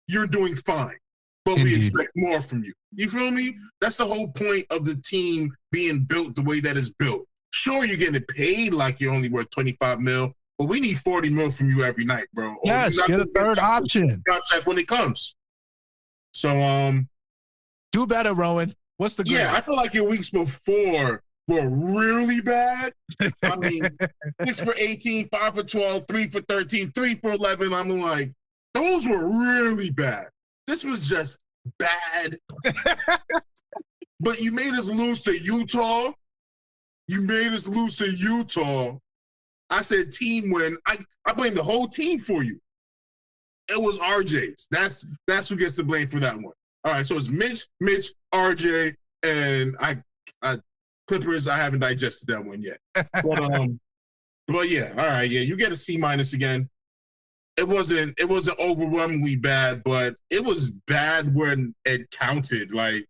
you're doing fine. But we expect more from you. You feel me? That's the whole point of the team being built the way that it's built. Sure, you're getting paid like you're only worth 25 mil, but we need 40 mil from you every night, bro. Yes, get a third option. Contract when it comes. So, do better, Rowan. What's the grade? Yeah, I feel like your weeks before were really bad. I mean, 6 for 18, 5 for 12, 3 for 13, 3 for 11. I'm like, those were really bad. This was just bad. But you made us lose to Utah. You made us lose to Utah. I said team win. I blame the whole team for you. It was RJ's. That's who gets the blame for that one. All right, so it's Mitch, RJ, and I Clippers. I haven't digested that one yet. But yeah, all right, yeah, you get a C- again. It wasn't overwhelmingly bad, but it was bad when it counted. Like,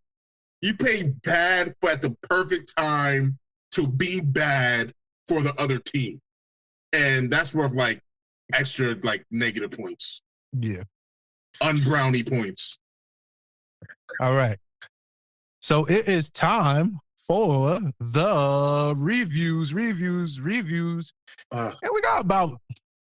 you played bad at the perfect time to be bad for the other team. And that's worth like extra like negative points. Yeah. Unbrownie points. All right. So it is time for the reviews. And we got about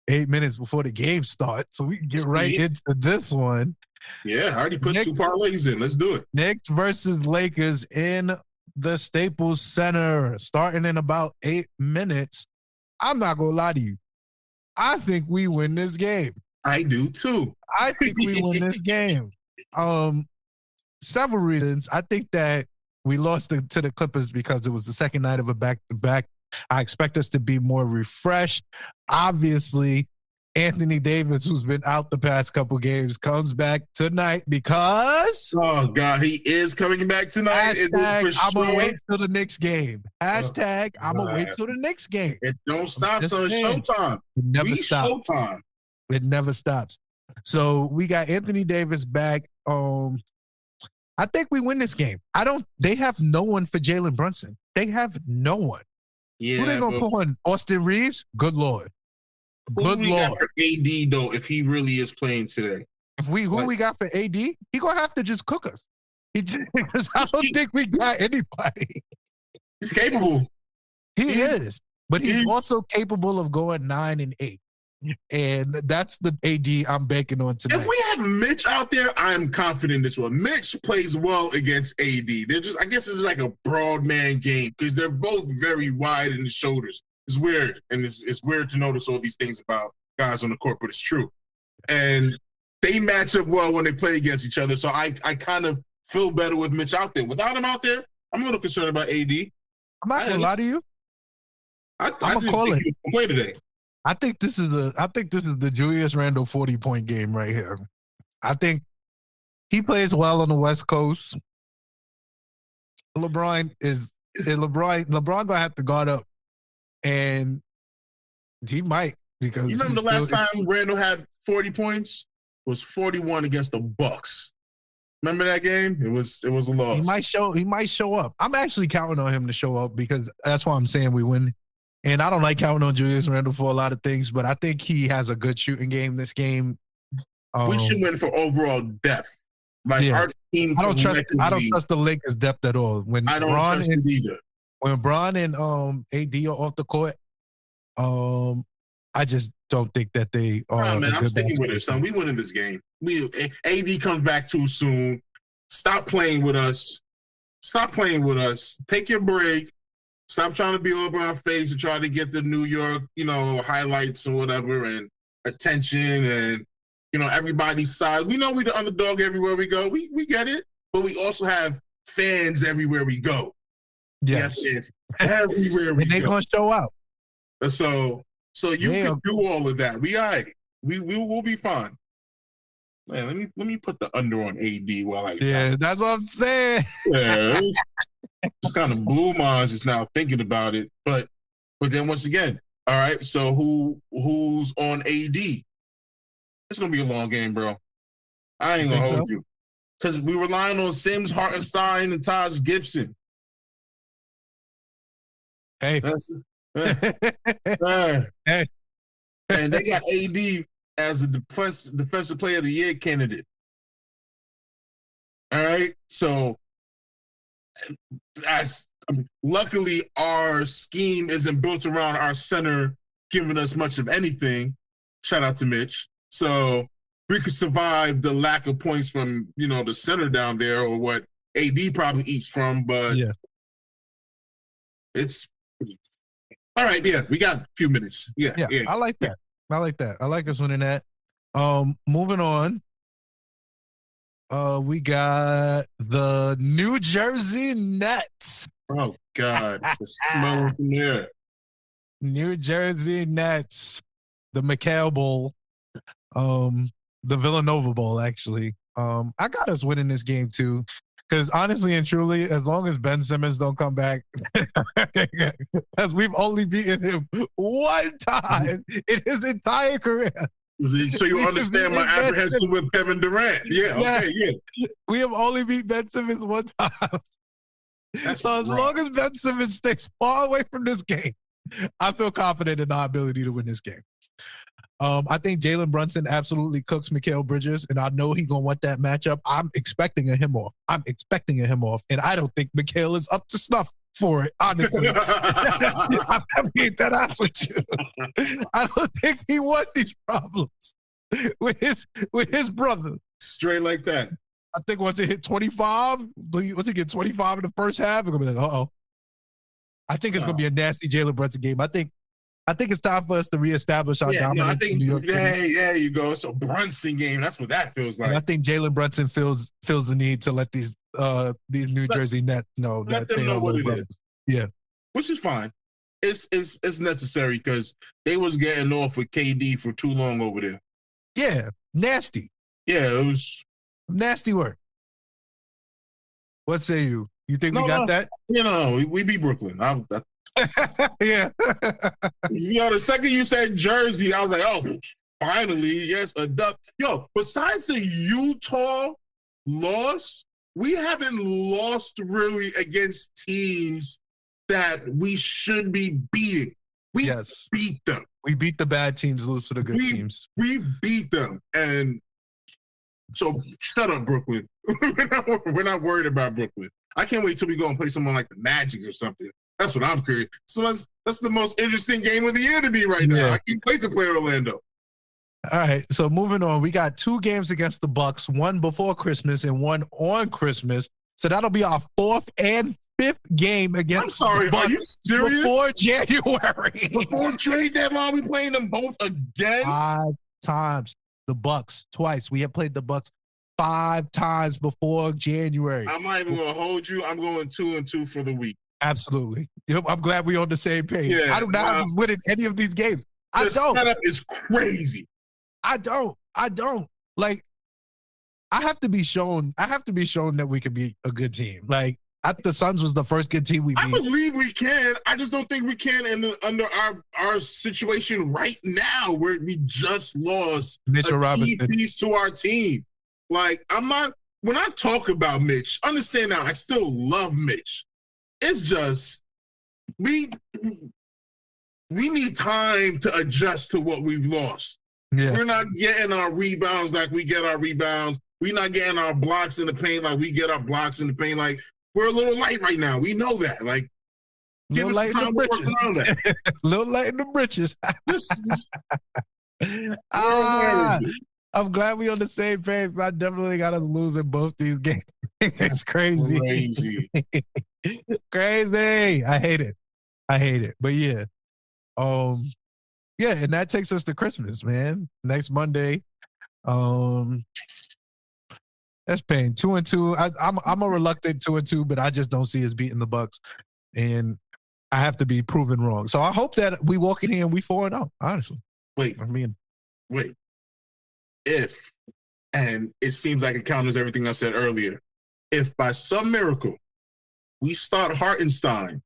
8 minutes before the game starts, so we can get right into this one. Yeah, I already put 2 parlays in. Let's do it. Knicks versus Lakers in the Staples Center, starting in about 8 minutes. I'm not going to lie to you. I think we win this game. I do too. I think we win this game. Several reasons. I think that we lost to the Clippers because it was the second night of a back-to-back. I expect us to be more refreshed. Obviously, Anthony Davis, who's been out the past couple games, comes back tonight because... Oh, God, he is coming back tonight? Hashtag, I'm going to wait till the next game. Hashtag, I'm going to wait till the next game. It don't stop, so it's showtime. It never stops. Showtime. It never stops. So we got Anthony Davis back. I think we win this game. They have no one for Jalen Brunson. They have no one. Yeah, who they gonna put on? Austin Reeves? Good Lord. Good Lord. Got for AD though, if he really is playing today. Who we got for AD? He gonna have to just cook us. Because I don't think we got anybody. He's capable. He is, but he's also capable of going 9 and 8. And that's the AD I'm banking on tonight. If we have Mitch out there, I'm confident in this one. Mitch plays well against AD. I guess it's like a broad man game because they're both very wide in the shoulders. It's weird, and it's weird to notice all these things about guys on the court, but it's true. And they match up well when they play against each other. So I kind of feel better with Mitch out there. Without him out there, I'm a little concerned about AD. I'm not gonna lie to you. I'm gonna call it. Play today. I think this is the Julius Randle 40-point game right here. I think he plays well on the West Coast. LeBron gonna have to guard up, and he might because you remember the last time Randle had 40 points was 41 against the Bucks. Remember that game? It was a loss. He might show up. I'm actually counting on him to show up because that's why I'm saying we win. And I don't like counting on Julius Randle for a lot of things, but I think he has a good shooting game this game. We should win for overall depth. Like our team, I don't trust the Lakers' depth at all. When I don't trust it either. When Bron and AD are off the court, I just don't think that they are. Nah, man, I'm sticking with it, son. We winning this game. AD comes back too soon. Stop playing with us. Take your break. Stop trying to be all over our face and try to get the New York, highlights and whatever and attention and, everybody's side. We know we're the underdog everywhere we go. We get it. But we also have fans everywhere we go. Yes. Fans everywhere we go. And they're going to show out. So you can do all of that. We all right. We will be fine. Man, let me put the under on AD while I that's what I'm saying. Yeah. Just kind of blew my eyes just now thinking about it. But then once again, all right, so who's on AD? It's gonna be a long game, bro. I ain't gonna hold you. Because we relying on Sims, Hartenstein, and Taj Gibson. Hey. Hey. And they got AD as a defensive player of the year candidate. All right, so luckily our scheme isn't built around our center giving us much of anything. Shout out to Mitch. So we could survive the lack of points from the center down there or what AD probably eats from, but it's all right. Yeah, we got a few minutes. Yeah. I like that. I like us winning that. Moving on. We got the New Jersey Nets Oh God, the smell from there. New Jersey Nets, the McHale Bowl, the Villanova Bowl, actually. I got us winning this game too. Because honestly and truly, as long as Ben Simmons don't come back, because we've only beaten him one time in his entire career. So you understand my apprehension with Kevin Durant. Yeah, okay, yeah. We have only beat Ben Simmons one time. So as long as Ben Simmons stays far away from this game, I feel confident in our ability to win this game. I think Jalen Brunson absolutely cooks Mikal Bridges, and I know he's going to want that matchup. I'm expecting a him off. And I don't think Mikal is up to snuff for it, honestly. I'm being that ass with you. I don't think he wants these problems with his brother. Straight like that. I think once it hit 25, once he get 25 in the first half, it's going to be like, uh-oh. I think it's going to be a nasty Jalen Brunson game. I think it's time for us to reestablish our dominance in New York City. Yeah, you go. It's a Brunson game. That's what that feels like. And I think Jalen Brunson feels the need to let these New Jersey Nets know that they know what it is. Yeah, which is fine. It's necessary because they was getting off with KD for too long over there. Yeah, nasty. Yeah, it was nasty work. What say you? You think we got that? We beat Brooklyn. Yeah. The second you said Jersey, I was like, oh, finally, yes, a duck. Yo, besides the Utah loss, we haven't lost really against teams that we should be beating. We beat them. We beat the bad teams, lose to the good teams. We beat them. And so shut up, Brooklyn. We're not worried about Brooklyn. I can't wait till we go and play someone like the Magic or something. That's what I'm curious. So that's the most interesting game of the year to me right now. I can't wait to play Orlando. All right, so moving on. We got 2 games against the Bucks, one before Christmas and one on Christmas. So that'll be our 4th and 5th game against the Bucks. Are you serious? Before January. Before trade deadline, we playing them both again? 5 times. The Bucks, twice. We have played the Bucks 5 times before January. I'm not even going to hold you. I'm going 2-2 for the week. Absolutely. I'm glad we're on the same page. Yeah, I do not have us winning any of these games. I don't. The setup is crazy. I don't. Like, I have to be shown that we can be a good team. Like, the Suns was the first good team we beat. I believe we can. I just don't think we can under our situation right now where we just lost Mitchell Robinson piece to our team. Like, when I talk about Mitch, understand now, I still love Mitch. It's just we need time to adjust to what we've lost. Yeah. We're not getting our rebounds like we get our rebounds. We're not getting our blocks in the paint like we get our blocks in the paint. Like, we're a little light right now. We know that. Like, give us time to work around that. Little light in the britches. I'm glad we on the same page. I definitely got us losing both these games. It's crazy. Crazy. I hate it. But yeah. Yeah, and that takes us to Christmas, man. Next Monday. That's pain. 2-2. I'm a reluctant 2-2, but I just don't see us beating the Bucks. And I have to be proven wrong. So I hope that we walk in here and we 4-0, honestly. Wait. If, and it seems like it counters everything I said earlier, if by some miracle we start Hartenstein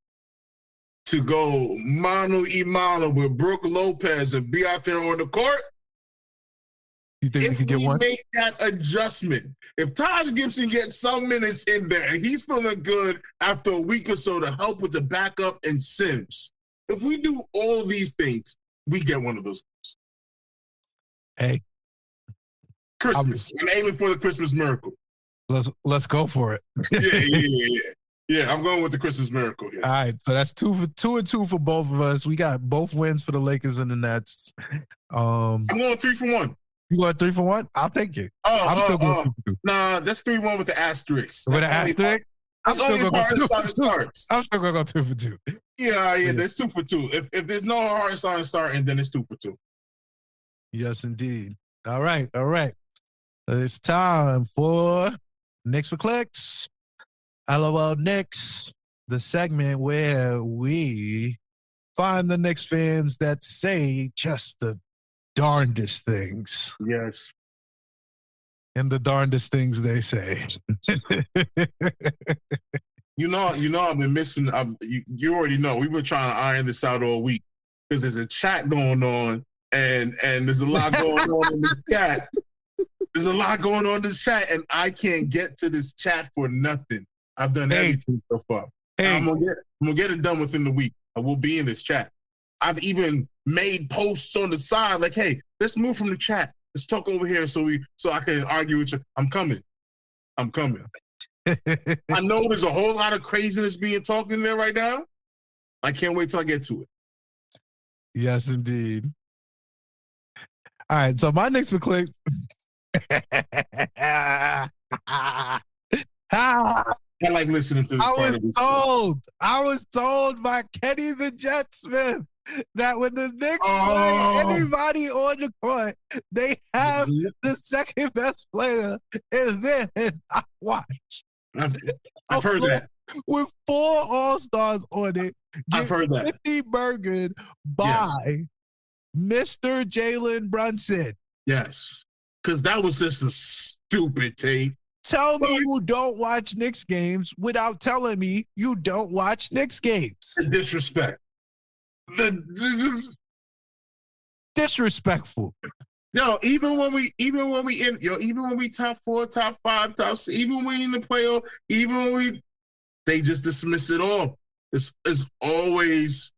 to go mano y mano with Brook Lopez and be out there on the court, you think we could get one? Make that adjustment. If Taj Gibson gets some minutes in there and he's feeling good after a week or so to help with the backup and Sims, if we do all these things, we get one of those games. Hey. Christmas. I'm aiming for the Christmas miracle. Let's go for it. Yeah, I'm going with the Christmas miracle here. All right, so that's 2-2 for both of us. We got both wins for the Lakers and the Nets. I'm going 3 for 1. You going 3 for 1? I'll take it. I'm still going 2 for 2. Nah, that's 3-1 with the asterisk. With the asterisk? I'm still going to go 2 for 2. I'm still going to go 2 for 2. Yeah, there's 2 for 2. If there's no hard sign starting, then it's 2 for 2. Yes, indeed. All right. It's time for Knicks for Clicks. LOL Knicks. the segment where we find the Knicks fans that say just the darndest things. Yes. And the darndest things they say. You know, I've been missing. You already know we've been trying to iron this out all week because there's a chat going on, and there's a lot going on in this chat. There's a lot going on in this chat, and I can't get to this chat for nothing. I've done everything so far. I'm gonna get it done within the week. I will be in this chat. I've even made posts on the side like, "Hey, let's move from the chat. Let's talk over here so I can argue with you." I'm coming. I know there's a whole lot of craziness being talked in there right now. I can't wait till I get to it. Yes, indeed. All right, so my Knicks were clicked. I like listening to this. I was told by Kenny the Jet Smith that when the Knicks play anybody on the court, they have the second best player, and then I watch. I've heard that. With 4 All-Stars on it. I've heard that. 50 burgered by Mr. Jalen Brunson. Yes. Because that was just a stupid tape. Tell me you don't watch Knicks games without telling me you don't watch Knicks games. The disrespect. Disrespectful. Yo, even when we top 4, top 5, top 6, even when we in the playoff, they just dismiss it all. It's always.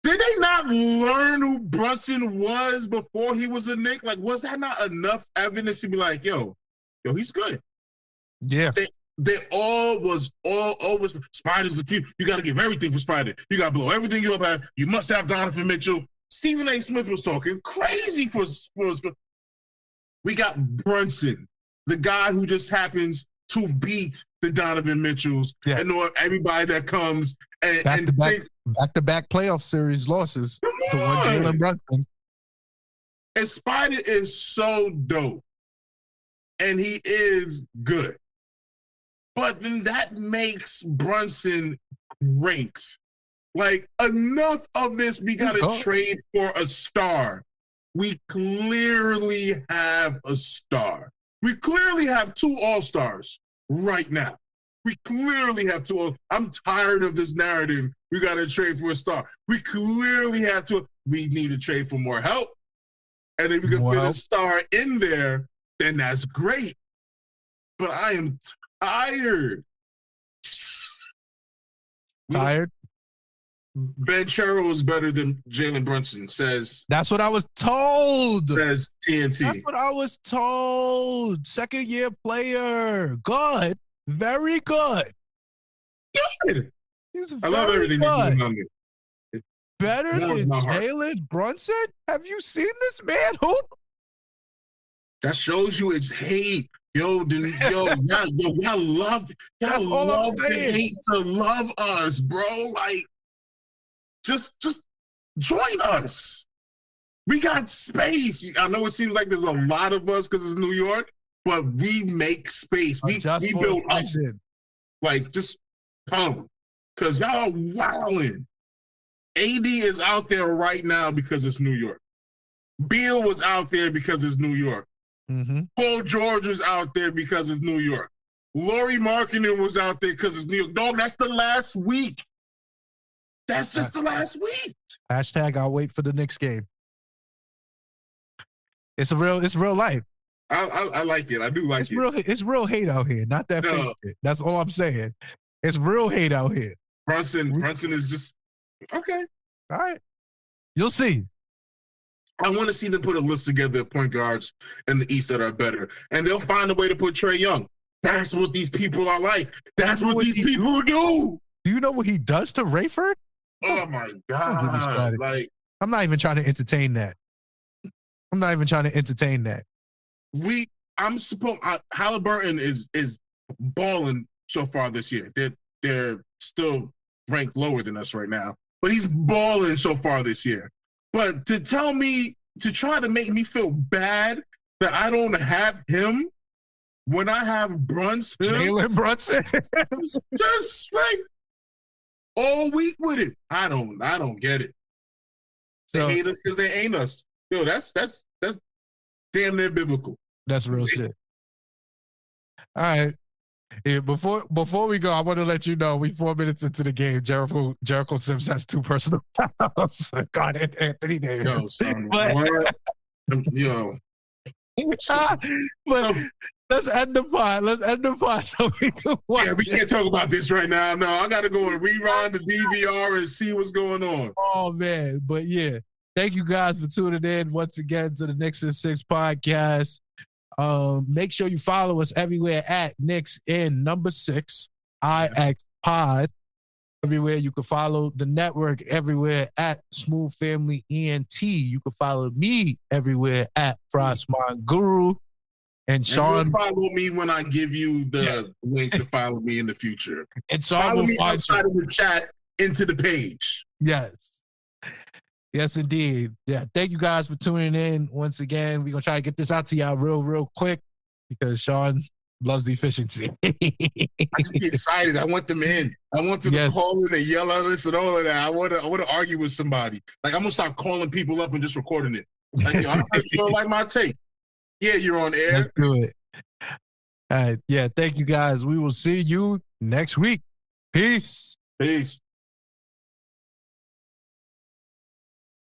Did they not learn who Brunson was before he was a Knick? Like, was that not enough evidence to be like, yo, he's good? Yeah. They all over. Spider's the key. You got to give everything for Spider. You got to blow everything you have. You must have Donovan Mitchell. Stephen A. Smith was talking crazy for. We got Brunson, the guy who just happens to beat the Donovan Mitchells and everybody that comes and back-to-back playoff series losses to one Jalen Brunson. And Spider is so dope, and he is good. But then that makes Brunson great. Like, enough of this, we got to trade for a star. We clearly have a star. We clearly have 2 All-Stars right now. We clearly have 2. I'm tired of this narrative. We got to trade for a star. We clearly have 2. We need to trade for more help. And if we can fit a star in there, then that's great. But I am tired. Tired? Ben Sherrill is better than Jalen Brunson, says. That's what I was told. Says TNT. That's what I was told. 2nd-year player. Good. Very good. Good. I love everything you're doing on me. Better than Jalen Brunson? Have you seen this man hoop? That shows you it's hate. Y'all love to hate to love us, bro. Like, just join us. We got space. I know it seems like there's a lot of us because it's New York, but we make space. We build up. Like, just come. Because y'all wilding. AD is out there right now because it's New York. Beal was out there because it's New York. Mm-hmm. Paul George was out there because it's New York. Lauri Markkinen was out there because it's New York. Dog, that's the last week. That's just the last week. Hashtag I'll wait for the Knicks game. It's real life. I like it. I do like it. It's real hate out here. Not that fake shit. That's all I'm saying. It's real hate out here. Brunson is just okay. All right. You'll see. I want to see them put a list together of point guards in the East that are better. And they'll find a way to put Trae Young. That's what these people are like. That's what these people do. Do you know what he does to Rayford? Oh my God. Like, I'm not even trying to entertain that. Halliburton is balling so far this year. They're still ranked lower than us right now, but he's balling so far this year. But to try to make me feel bad that I don't have him when I have Brunson, Jalen Brunson, just like all week with it. I don't get it. They hate us because they ain't us. Yo, that's damn near biblical. That's real shit. All right. Yeah, before we go, I want to let you know we 4 minutes into the game. Jericho Sims has 2 personal fouls. God, Anthony Davis. Yo, son, what? Yo. But let's end the pod so we can watch. Yeah, we can't talk about this right now. No, I got to go and rewind the DVR and see what's going on. Oh, man. But yeah, thank you guys for tuning in once again to the Knicks In 6 podcast. Make sure you follow us everywhere at Knicks In 6 IX Pod. Everywhere you can follow the network everywhere at Smooth Family ENT. You can follow me everywhere at Frostmine Guru. And Sean, and follow me when I give you the link to follow me in the future. And Sean follow me outside of the chat into the page. Yes, indeed. Yeah, thank you guys for tuning in once again. We're gonna try to get this out to y'all real quick because Sean loves the efficiency. I just get excited. I want them in. I want them to call in and yell at us and all of that. I want to argue with somebody. Like, I'm gonna stop calling people up and just recording it. Like, yo, I don't like my take. Yeah, you're on air. Let's do it. All right. Yeah, thank you guys. We will see you next week. Peace. Peace.